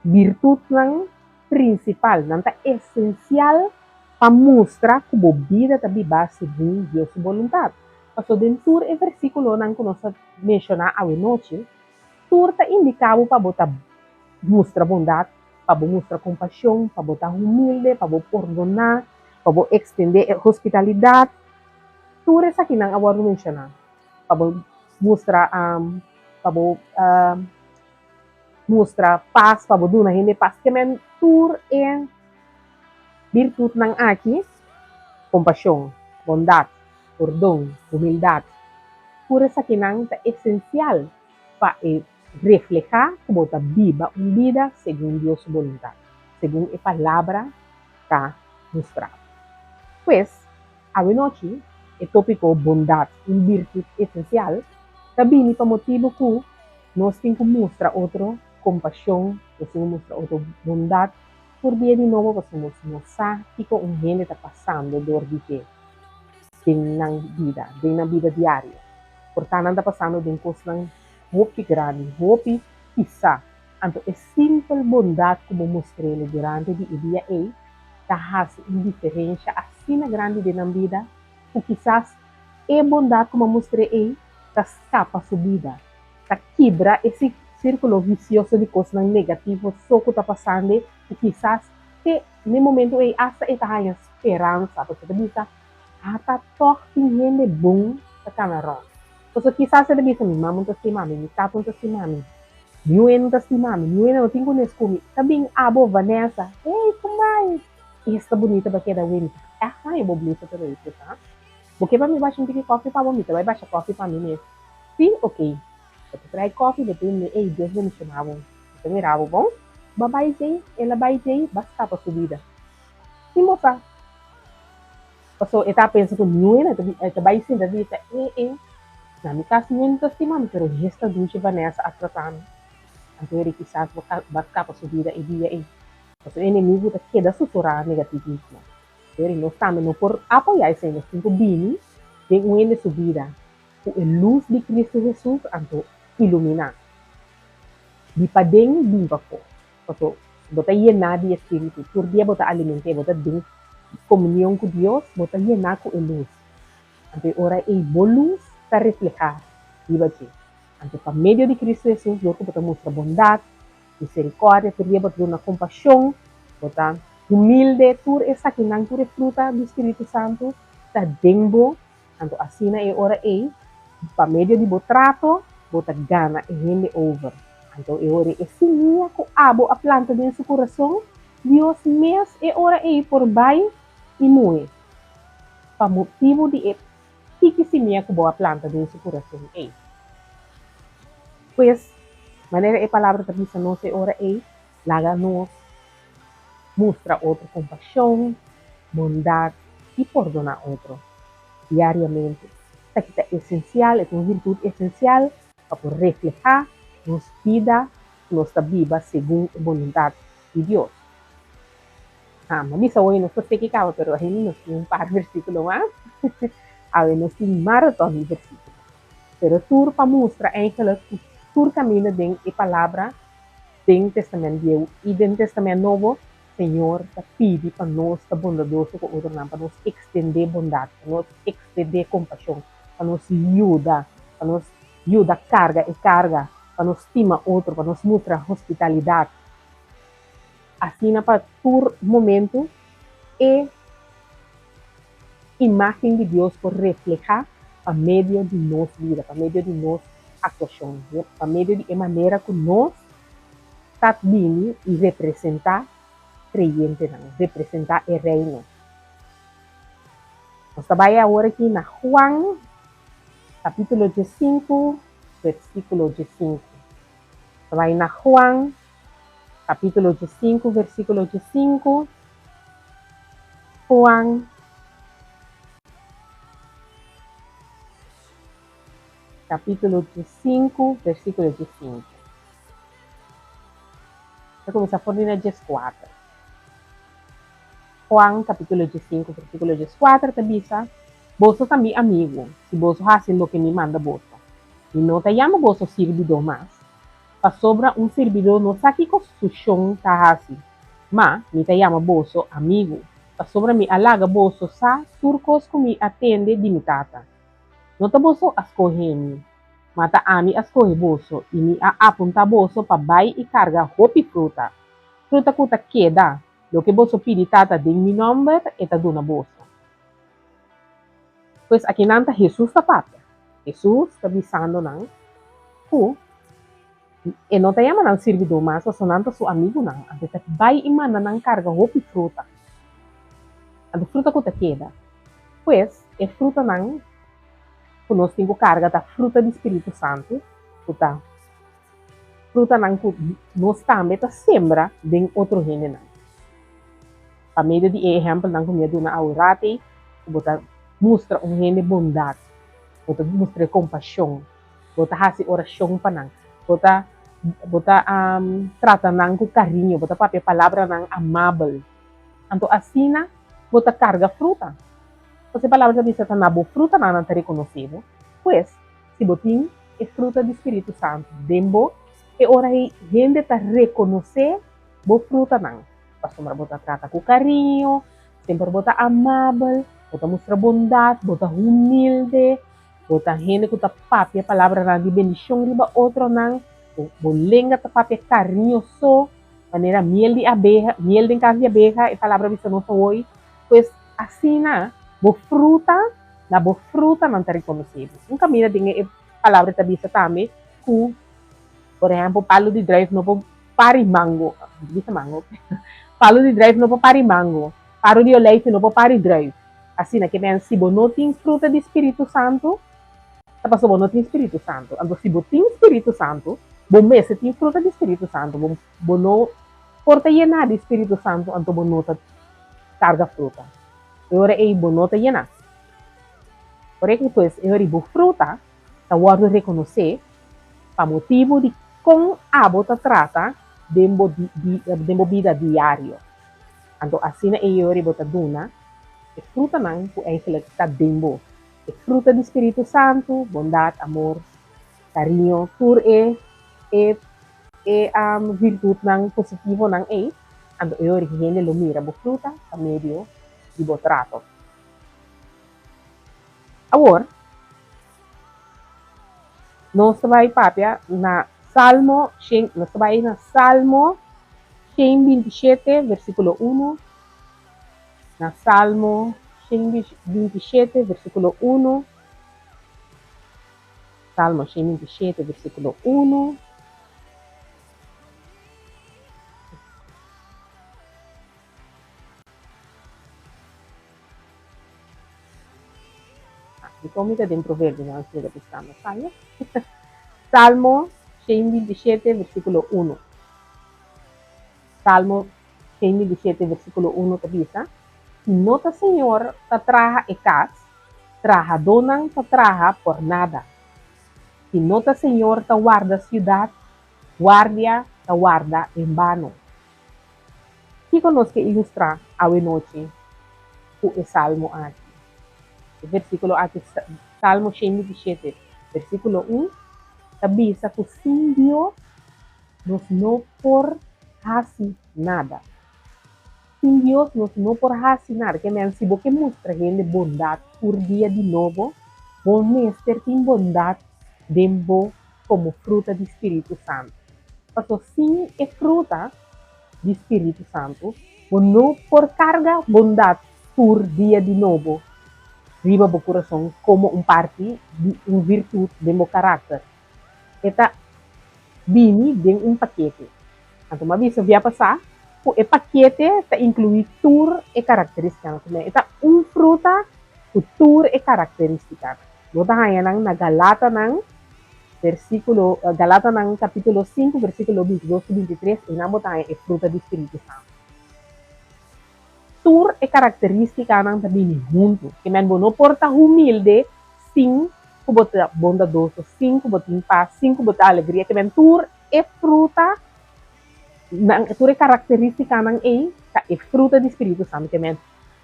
Speaker 1: virtude não principal, não é essencial para mostrar que a vida está viva segundo Deus sua vontade. Porque dentro do versículo que nós mencionamos a noite, tudo está indicado para botar mostrar bondade, para mostrar compaixão, para botar humilde, para perdonar, para estender hospitalidade. Tudo isso aqui não agora mencionar. Para mostrar mostrar paz, para dar na gente paz. Que men tudo é virtude não aqui, compaixão, bondade, perdão, humildade. Tudo isso aqui não é essencial para reflejar como está viva uma vida segundo Deus vontade, segundo a palavra está mostrada. Pues, a noite, o tópico bondade, uma virtude essencial, também para motivo que nós temos que mostrar outra compaixão, nós temos que mostrar outra bondade, por dia de novo, nós temos que mostrar que um gente está passando dor de que na vida diária. Portanto, está passando de coisas hope grande, hope isa. Anto é simple bondade como mostrei durante o dia aí, tá faz uma diferença assim grande de na vida, ou quizás é bondade como mostrei aí, tá escapa sua vida, tá quebra esse círculo vicioso de coisas negativas, só que tá passando, ou quizás que no momento aí essa é a esperança, porque tá bisa, tá toque bom sa kanarong. So quizás você deve mi mama tas si mami, mi tatong tas si mami, yuen tas si mami, yuen ang tingko nes kumi, sabing abo Vanessa, hey kumay, esta bonita ba kaya dawin? Ay, boblito pero ito ha? Porque pa mi ba siyang tiki coffee pa bonita, ba siya coffee pa mi sim, ok. Ito try coffee, depois me, hey, Deus me chamava, ito mi rabo bom, babay jay, ela bay jay, basta pa subida. Sim, moça. So, ita pensa ko, yuen, ito bay sin, dati sa nami kasi yun si mami, pero gesta dulce Vanessa at tratando. Anto quizás basta pa subida e dia e. So, inimigo ta queda susurrar negativismo. Pero nós também não por apoiar esse nós temos bini de uma subida. O luz de Cristo Jesus anto iluminar. Di pa din viva ko. So, bota llenar de espírito. Por dia bota alimente, bota din comunhão com Deus, bota llenar com a luz. Anto ora e boa luz para reflejar, viva aqui. Anto por meio de Cristo Jesus, Deus bota mostra bondade, misericórdia, teria bota na compaixão, bota humilde, tur essa que não tur fruta do Espírito Santo, tá dembo, então assim é hora aí, para meio de botrato, bota gana e rende over. Então é hora esse minha com abo a planta dentro do coração, Deus mês é hora aí por bai e moe. Para motivo de que se minha com boa planta dentro do coração aí. Pois, maneira é palavra também se não se ora aí, laga nos mostra outro compaixão, bondade e perdonar outro diariamente. Isso é essencial, é uma virtude essencial para reflejar nos vida, nossa vida segundo a vontade de Deus. Mas bisa hoje não sei que acaba, pero aí nós temos um par de versículos mais, aí nós temos maratona de versículos. Pero tur para mostrar eigenlijk tur caminho dentro a palavra dentro do Testamento Viejo e dentro do Testamento Novo, Senhor está pedindo para nós estar bondadoso com outro, para nós estender bondade, para nós estender compaixão, para nós ajudar carga e carga, para nós estimar outro, para nós mostrar hospitalidade. Assim, para todo momento, é imagem de Deus por reflejar para meio de nossa vida, para meio de nossa atuação, para meio de maneira que nós está vindo e representar creyente, representar o reino. Nós trabalhamos agora aqui na Juan, capítulo 5, versículo 5. Trabalhamos na Juan, capítulo 5, versículo 5. Juan, capítulo 5, versículo 5. Vou começar por na 4. Juan, capítulo 5, versículo 4, te bisa, você também amigo, se você faz o que me manda você. E não te chama você servidor mais. Para sobra um servidor não sabe que o chão está assim. Mas, me te chama você amigo. Para sobra me alaga você sa, turcos que me atende de mitata. Não te você escolhe mas te ami escolhe você e me aponta você para bai e carga roupa e fruta. Fruta que te queda. Lo que você pede tata de mi nombre e te dona você. Pois aqui não está Jesus está pátria. Jesus está avisando não. E não te chama não servidor mas você não está seu amigo não. Então te vai e manda não carga roupa e fruta. Então fruta que te queda. Pois é fruta não. Que nós temos carga da fruta do Espírito Santo. Puta. Fruta não que nós também está sembra em outro reino não. Para meio de exemplo, não comedo na aurate, bota mostra reino de bondade, bota mostra compaixão, bota fazer oração para nang, bota trata nang com carinho, bota papel palavra nang amável. Então assim, bota carga fruta. Você palavra diz que na boa fruta não está reconhecido, pois se botin é fruta do Espírito Santo, dembo é hora aí gente está reconhecer boa fruta não. Pastor bota trata com carinho, sempre bota amável, bota mostra bondade, bota humilde, bota gente que tá papi a palavra na de bendição riba outro não, bolenga tá papi carinhoso, maneira miel de abeja, miel de casa de abeja, a palavra vista não foi, pois assim na, bo fruta não tá reconhecido. Um caminho de a palavra tá vista também, que, por exemplo, palo de drive no pari mango, vista mango. Palo de drive no pari mango. Paro de leite no pari drive. Assim, que nem se não tem fruta de Espírito Santo, tá passou não tem Espírito Santo. Então, se tem Espírito Santo, bom mês tem fruta de Espírito Santo, bom não porta llenar de Espírito Santo, então bom não carga fruta. Agora é bom não llenar. Por isso, depois, agora é fruta, tá guardo reconhecer, para motivo de com a bota trata, dembo vida diário. Então, assim é eu bota duna, é fruta não, que eigenlijk está dembo. É fruta do Espírito Santo, bondade, amor, carinho, tur virtude não positivo não é. Então, eu gente lo mira bo fruta, a meio de bo trato. Agora, nós vai papia na Salmo, nós trabalhamos na Salmo 127, versículo 1. Na Salmo 127, versículo 1. Salmo 127, versículo 1. Então, me dá provérbio, não sei o que está no Salmo 127, versículo 1. Salmo 127, versículo 1 te diz: nota, Senhor, te traja e casa, traja donan te traja por nada. Si nota, Senhor, te guarda ciudad, guardia te guarda en vano. Que conosco ilustrar a noite o Salmo aqui. O versículo aqui, Salmo 127, versículo 1, te diz que sin Dios nos não por hacer nada. Sin Dios nos não por hacer nada. Que me si que mostra gente bondade por dia de novo, vos mestre tem bondade dembo como fruta do Espírito Santo. Porque sim é fruta do Espírito Santo, vos não por carga bondade por dia de novo, riba o coração como parte de virtude de meu caráter. Eta vini de paquete. Então, uma vez eu via passar, o paquete está inclui tur e característica. Ita fruta, o tur e característica. Nota nang na Galata nang versículo, Galata nang capítulo 5, versículo 22 e 23, e na botanya e fruta do Espírito Santo. Tur e característica nang tabini junto, que men bono porta humilde, sim, kubota bondadoso, sim, kubota em paz, sim, kubota alegria, que men tur e fruta tur e característica nang é fruta do Espírito Santo, que men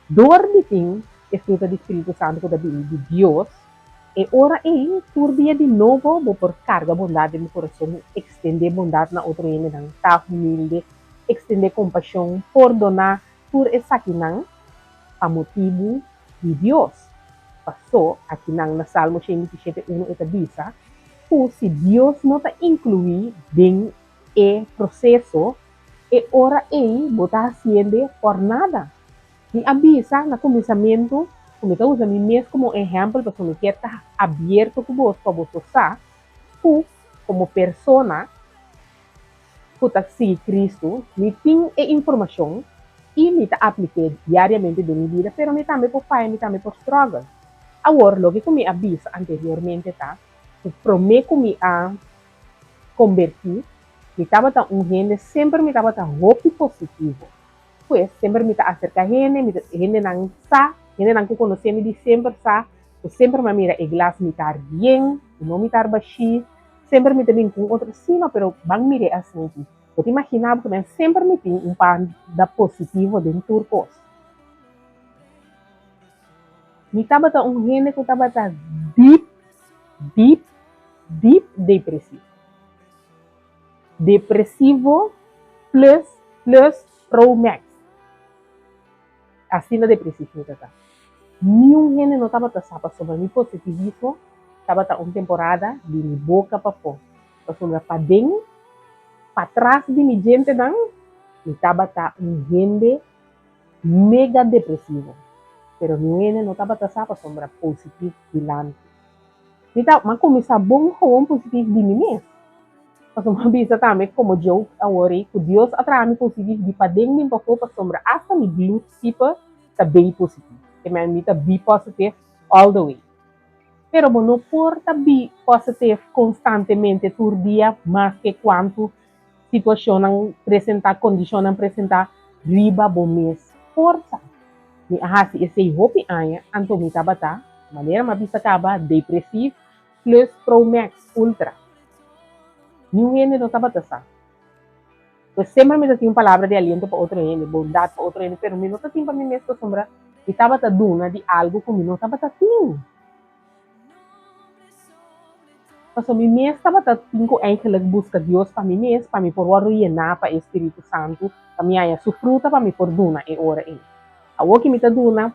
Speaker 1: dor de ting é fruta do Espírito Santo, que tabini de Deus. E ora tur dia de novo, vou por carga bondade no coração, extender bondade na outra ene, nang tá humilde, extender compaixão, perdonar, tur essa aqui nang a motivo de Deus. Passou aqui nang na Salmo 127, 1 e tabisa, se Deus não está incluído em o processo, e ora botar fazendo por nada. E avisa no começamento, como eu uso a mim mesmo como exemplo, para que eu estar aberto com você, para você usar, como pessoa, que está seguindo Cristo, me tem informação e me está aplicando diariamente na minha vida, mas me também por pai, me também por struggle. Agora, logo que me avisa anteriormente, tá? O prometo me a convertir, me estava gente sempre me estava hope positivo. Pues sempre me está acerca gente não sa, gente não conhece me de sempre sa, eu sempre me mira e glass me estar bem, não me estar baixo, sempre me também com outra cima, pero bang mire assim. Eu te imaginava que sempre me tem pan da positivo dentro do curso. Me estava gente que estava deep depressivo. Depressivo plus pro max. Assim na depressivo me tá. Nenhum gente não estava passando sobre mi positivismo, estava uma temporada de mi boca para fora. Sobre para dentro, para trás de mi gente não, me estava gente mega depressivo. Pero ninguém não estava passando sobre positivo dilante. Então, mas começar bom com positivo de mim mesmo. Porque uma vez também, como joke, agora, que Deus atrás me positivo de para dentro para fora sobre essa me blue tipo tá bem positivo. Que me tá be positive all the way. Pero não porta be positive constantemente todo dia, mais que quanto situação não apresentar, condição não apresentar, riba bom mês. Força. Me ahasi esse hope anya, anto me tabata, maneira ma bisa acaba depressivo plus Pro Max Ultra. Ninguém não tabata sa. Eu sempre me tinha uma palavra de aliento para outro gente, bondade para outro gente, pero me não tinha para mim mesmo sombra, me tabata duna de algo que me não tabata tinha. Porque me mesmo tabata tinha eigenlijk busca Deus para mim mesmo, para me por ruinar para Espírito Santo, para me aya su fruta para me por duna e ora e. A que me está dando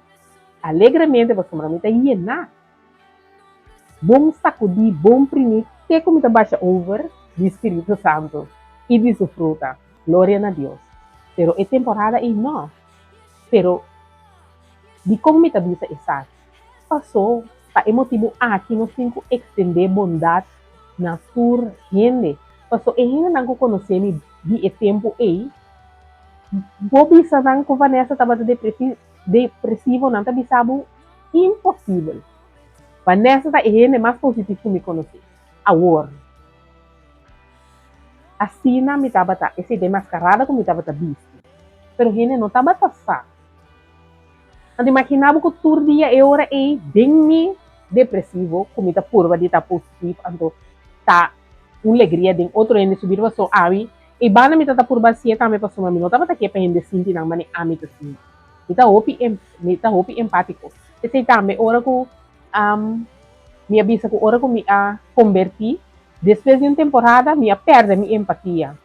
Speaker 1: alegremente para sombra me está llenar. Bom sacudir, bom primir, que como está baixa over, do Espírito Santo e de sua fruta. Glória a Deus. Pero é temporada e não. Pero de como me tabisa essa passou para motivo aqui nós temos que estender bondade na sua gente. Passou e gente não conhecer me de tempo aí. Vou bisa nang ko Vanessa estava depressivo não estava sabe impossível. Vanessa tá gente mais positivo que me conhecer. Agora assim na me estava esse demascarada como me estava visto. Pero gente não estava sa. Ando imaginava que todo dia é hora e bem me depressivo, como está purva de estar positivo, ando tá uma alegria de outro ende subir o seu ami e bana me tá purva se também passou uma minuta, mas aqui é para ende sentir não mane ami tá sim. Me tá hopi empático. Esse também hora que me avisa que hora que me a converti, depois de uma temporada me a perde minha empatia.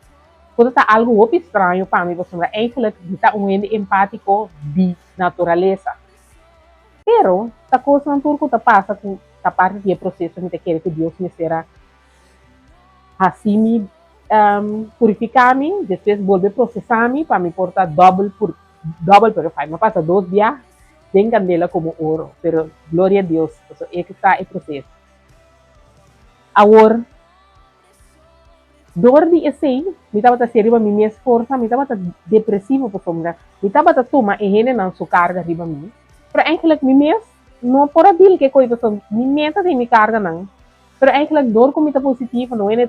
Speaker 1: Quando tá algo hopi estranho para mim, você vai eigenlijk está ende empático de natureza. Pero, ta coisa não turco ta passa com ta parte do processo me te quer que Deus me será assim me purificar-me, depois volver processar-me para me portar double purify. Me passa 2 dias bem candela como ouro, pero glória a Deus, isso é que está o processo. Agora, dor de esse, me estava a ser riba minha esforça, me estava depressivo por sombra, me estava a tomar e rene não sua carga riba mim. Pero eigenlijk mi mes não por abil que coisa são mi meta de mi carga não. Pero eigenlijk dor como está positivo não é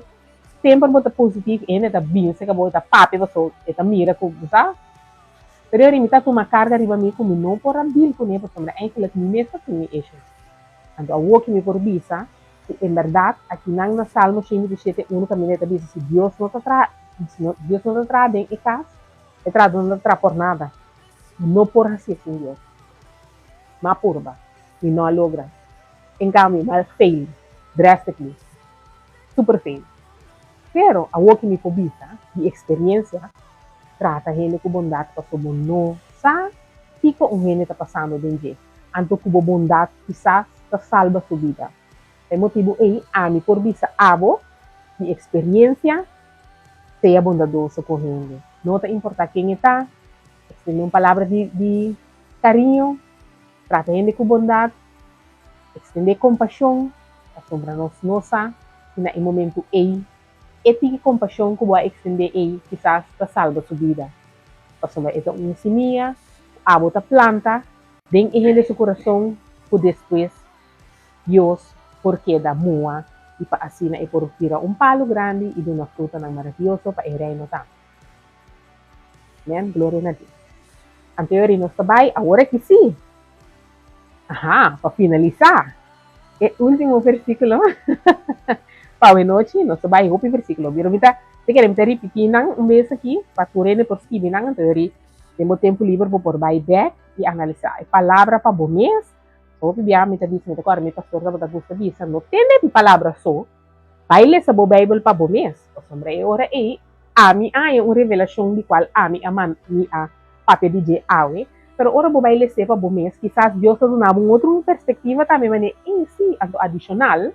Speaker 1: sempre bota positivo é tá bem se acabou tá papi você tá mira com você. Pero eu me tá uma carga riba mi como não por abil com por sombra eigenlijk mi meta que mi eixo. Então a que me por bisa em verdade aqui na Salmo 107 caminheta bisa se Deus não tá tra bem e cas e tra não tra por nada. Não por assim Deus. Ma purba e não logra. Em cambio, mal fail drastically, super fail. Pero a que me pobisa, de experiência, trata gente com bondade para como não sabe que com gente está passando dentro. Anto com bondade quizás está salva sua vida. É motivo aí a me pobisa abo de experiência seja bondadoso com gente. Não te importa quem está, extender uma palavra de carinho. Trata gente com bondade, estender compaixão, assombra nossa, e em momento aí, essa compaixão que vai estender aí, quizás para salvar sua vida. Assombra essa uma semilla, a bota planta, den em seu coração, por depois, Deus, porque da moa, e para assim, e por tirar palo grande e de uma fruta maravilhosa para ir no tanto. Amém? Glória a Deus. Anterior, nós trabalhamos, agora que sim. Ajá, para finalizar, el último versículo, para noche, no se va a ir el versículo. Pero ahorita, te queremos repetir un vez aquí, para correr por si vienen antes, temos tempo livre para vai back e analisar. A palavra para bom mês, ou bia me diz, me agora me pastor da gusta visa, não tem de palavra só. Vai ler essa Bible para bom mês. O sombra é hora aí, a mim há uma revelação de qual a mim a papel de awe. Pero ora vou baile sepa bom mês, quizás Deus está dando uma outra perspectiva também, mas em si, adicional,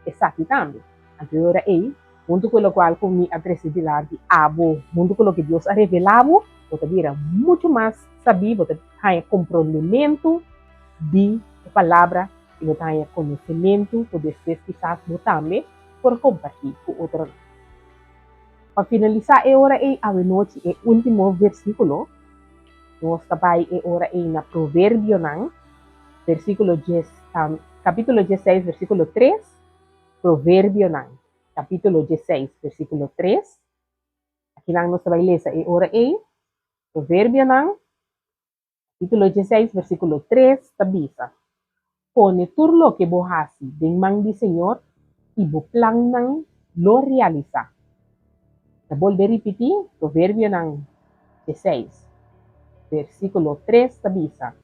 Speaker 1: está aqui também. Anterior aí, muito com o qual comi a precipitar de abo, muito com o que Deus ha revelado, você vira muito mais saber, você tem compreendimento de palavra, e você tem conhecimento, por depois quizás você também por compartilhar com outro. Para finalizar, é hora aí, a noite, é o último versículo. Nós trabalhamos agora na Provérbio, capítulo 16, versículo 3. Provérbio, capítulo 16, versículo 3. Aqui nós trabalhamos agora Provérbio, capítulo 16, versículo 3, tabisa. Pone turlo que bohasi, den mang di Senhor, e bo plan nang lo realiza. Volver a repetir, Provérbio 16. Versículo 3 tabisa.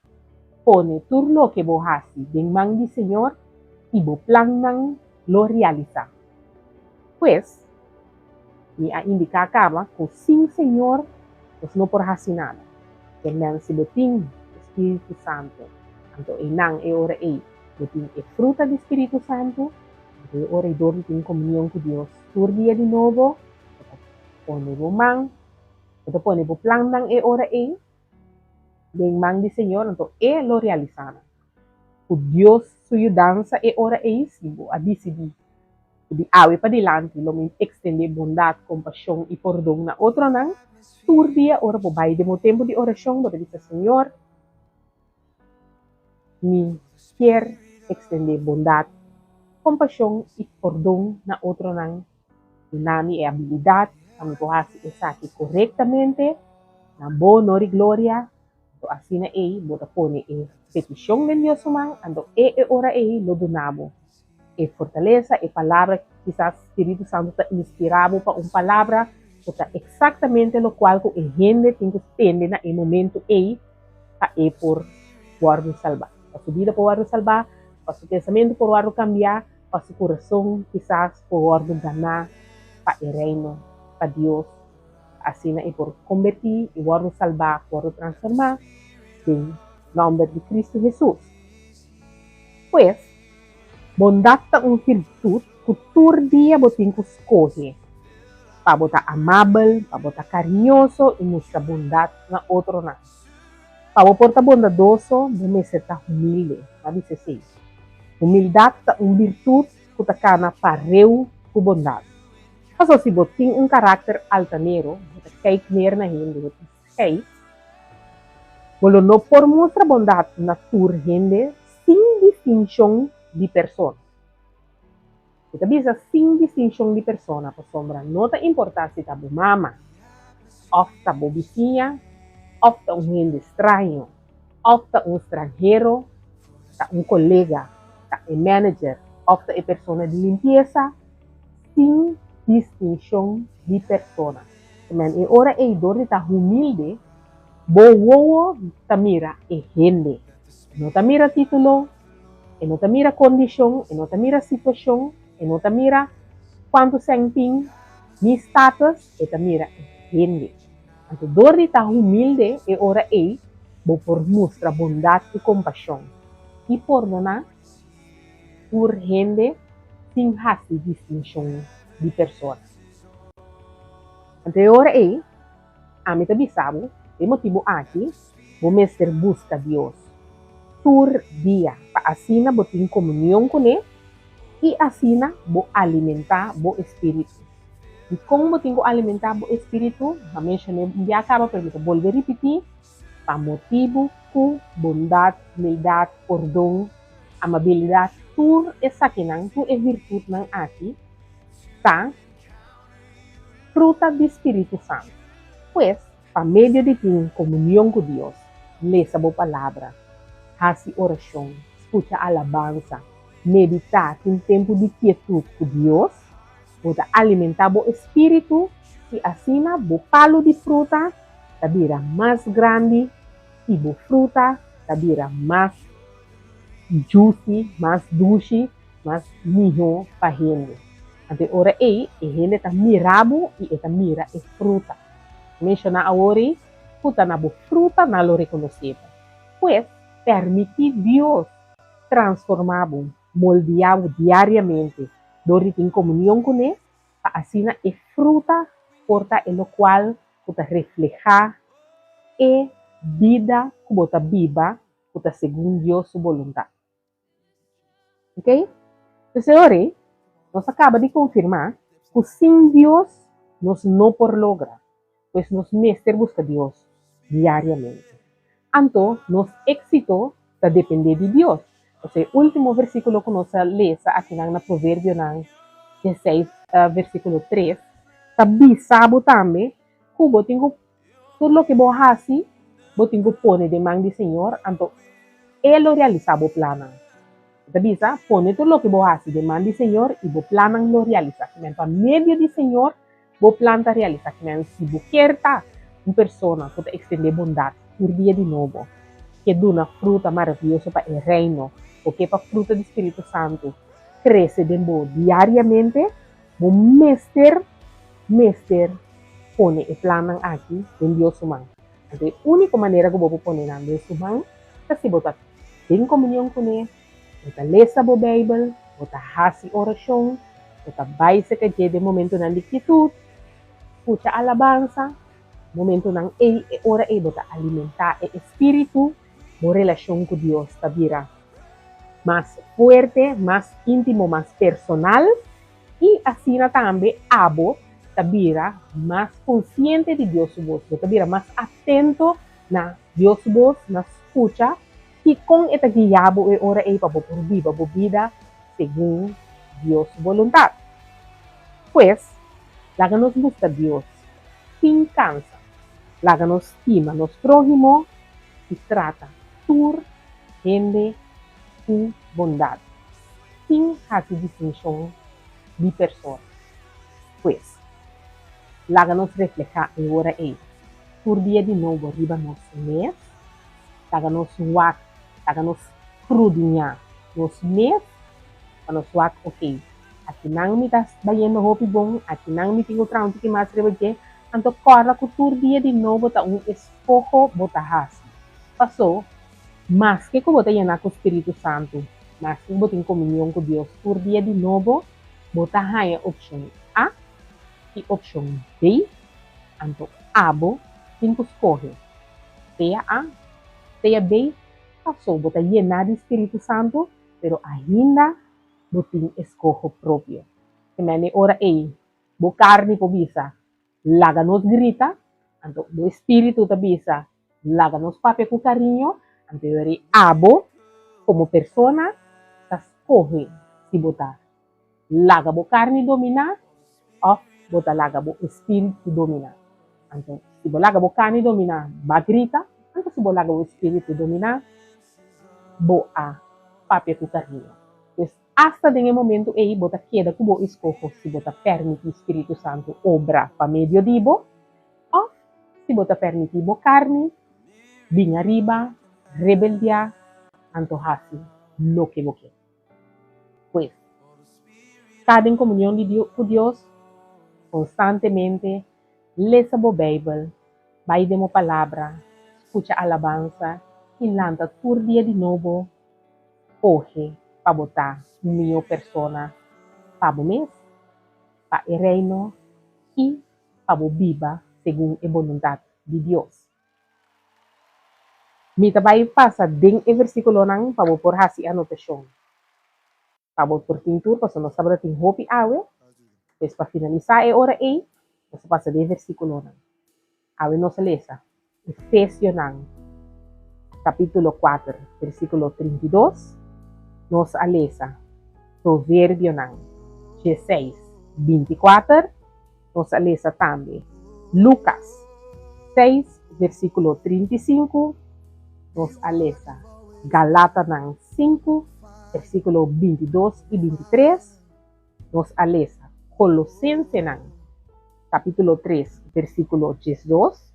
Speaker 1: Pone turlo que bohasi, den mang di Senhor, y bo plan nang lo realiza. Pues, me a indicar acaba que sin Senhor, pues no por hasi nada. Que nang si boting Espírito Santo. Anto inang e ora e, boting e fruta do Espírito Santo, e ora e dormi em comunhão com Deus. tur dia de novo, pone bo mang, pone bo plan ng e ora e, den mang di Senhor, então lo realizar. O Deus suyo dança e ora e sibo a decidir. Di awe pa dilante, lo min extende bondad, compasión e perdão na outro nang, tur dia ora po bay de mo tempo de oração, bota dice Senhor, mi quer extender bondad, compasión e perdão na outro nang, nami e habilidad, kami po hasi esaki correctamente, na boa honor e glória, então assim na bota pone petição de Deus humano, ando ora lo donabo. Fortaleza, palavra, quizás Espírito Santo está inspirado para uma palavra, está exatamente o qual a gente tem que entender no momento para por guardo salvar. Para sua vida por guardo salvar, para seu pensamento por guardo cambiar, para seu coração quizás por guardo ganhar para o reino, para Deus. Assim é por convertir e guardo salvar, guardo transformar em nome de Cristo Jesus. Pues, bondad ta virtud que tur dia botin que escolhe para botar amável, para botar carinhoso e mostrar bondad na outro na. Para portar bondadoso, vamos ser humilde, na 16. Humildade ta virtud que ta cana pareu com bondade. Caso se botin caráter altanero, bota kijk neer na gente, bota kijk, bolo no por mostrar bondad na tur gente sem distinção de persona. Kita bisa sem distinção de persona, por sombra. Não te importa se tá mama, ou tá vizinha, ou tá gente estranho, ou tá estrangeiro, tá colega, tá manager, ou tá persona de limpeza, sem distinção de persona. Mas e ora dor de tá humilde, boa tá mira gente. Não tá mira título, não te mira condição, não te mira situação, não te mira quanto sentim, mi status, te mira gente. Então, dor de estar humilde e ora vou por mostrar bondade e compaixão. E por donar por gente sem haste distinção de pessoa. Então, ora a mim também sabe, o motivo aqui, vou mestre busca Deus. Tur dia, para assim botin comunhão com ele e assim vou alimentar o espírito. E como botin alimentar o espírito, a mencionei já acaba permite volver repetir para motivo com bondade, humildade, perdão, amabilidade, tur essa que não, tur é virtude não aqui, tá? Fruta do Espírito Santo. Pues, para meio de ter comunhão com Deus, lê a boa palavra, hace oração, escuta alabança, meditar em tempo de quietude com Deus, pode alimentar o espírito e assim o palo de fruta tá vira mais grande e a fruta tá vira mais juicy, mais doce, mais melhor para a gente. Então, ora a gente tá mirando e tá mira a fruta. Menciona agora, puta na fruta não lo reconhece. Pues, permitir Deus transformar-o, moldear-o diariamente, dormir em comunhão com Ele, para assim a fruta porta em lo qual puta reflejar e vida que bota viva, puta segundo Deus sua vontade. Ok? Então, senhores, nós acaba de confirmar que sem Deus nós não por lograr, pois nós mestre busca Deus diariamente. Então, nosso êxito está depender de Deus. O sea, o último versículo que nós lemos aqui na Provérbio 16, versículo 3, está bisabo também que eu tenho tudo o que eu faço, eu tenho que pôr de mão do Senhor, então, Ele realiza o plano. Está bisa, pôr tudo o que eu faço de mão do Senhor e o plano lo realiza. Então, meio do Senhor, o plano está realizado. Se você quer uma pessoa que está estender bondade, por dia de novo, que dá uma fruta maravilhosa para o reino, porque para a fruta do Espírito Santo cresce de novo diariamente, o mestre põe o plano aqui em Deus humano. Então, a única maneira que eu vou pôr em Deus humano é se você tem comunhão com Ele, você lê a Bíblia, você faz oração, Bota vai se que de momento na liquitud, escucha alabanza, momento ng ora bota alimentar el espíritu, mo relación con Dios, tabira más fuerte, más íntimo, más personal, y así también abo, tabira más consciente de Dios voz, tabira más atento na Dios voz, na escucha, y con esta guiabo ora para por vida según Dios voluntad. Pues, láganos gusta Dios, sin cansa, láganos estima nos prójimo y trata tur gente con bondad, sin hacer distinción de persona. Pues, láganos reflejar ahora por día de nuevo arriba nos mes, láganos wak, láganos crudinha nos mes, para nos wak ok. Aqui nang mi tas bayendo hopi bom, aqui nang mi tingo traum que mais rebelde, anto corra cultura dia de novo ta escojo bota hasi. Passou, mas que bota llenar com o Espírito Santo, mas que bota em comunhão com Deus, por dia de novo, bota a opção A e opção B, anto abo, tem que escolher. Seja A, seja B, passou, bota llenar de Espírito Santo, pero ainda boting escojo propio. Kemene ora bo carne po bisa, laganos grita, anto do espíritu ta bisa, laganos pape com carinho, anto yori abo, como persona, ta escoge si bota laga bo carne domina, o bota laga bo espíritu domina. Anto si bo laga bo carne domina, ba grita, anto si bo laga bo espíritu domina, bo a pape com carinho. Hasta en el momento bota queda como escojo si bota permite Espíritu Santo obra pa medio dibo o si bota permite bo carne, bin arriba, rebeldia, antojasi, lo que bo quiere. Pues, cada en comunión con Dios, constantemente, lesa bo Bible, vai demo palabra, escucha alabanza, y lanta tur dia de novo, coge, para botar minha persona para o mês, para o reino e para o viva segundo a vontade de Deus. Mita vai passar den o versículo nang para por hasi anotação. Para por pintura, para nós saber tem hopi awe, pues para finalizar a hora nós passa de versículo nang. Awe nos lesa. Efesios nang capítulo 4, versículo 32. Nos alesa. Provérbio 16, 24, nos alesa também. Lucas 6, versículo 35, nos alesa. Galata 5, versículo 22 e 23, nos alesa. Colossenses capítulo 3, versículo 12,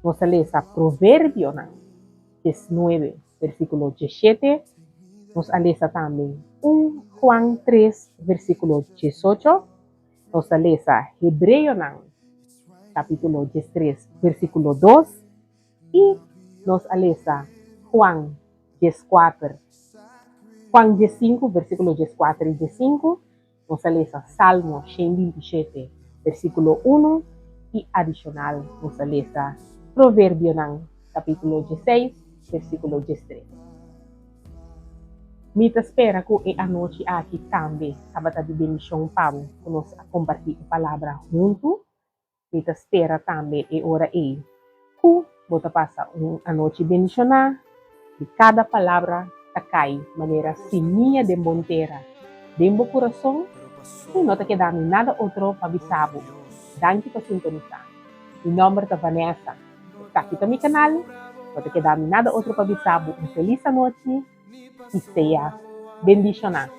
Speaker 1: nos alesa. Provérbio 19, versículo 17, nos alesa também 1 Juan 3, versículo 18, nos alesa Hebreo capítulo 13, versículo 2, y nos alesa Juan 14, Juan 5, versículo 14 y 5, nos alesa Salmo 127, versículo 1, y adicional nos alesa Proverbio capítulo 16, versículo 13. Mita espera que a noite aqui também, sábado de bendição para nós compartilhar a palavra junto. Mita espera também e hora que bota passar a noite bendicionar e cada palavra cai maneira sininha de bonteira, de bom coração e não te queda nada outro para avisar. Danke por sintonizar. Em nome da Vanessa, está aqui no meu canal, não te queda nada outro para avisar. Feliz noite. Y sea bendicionado.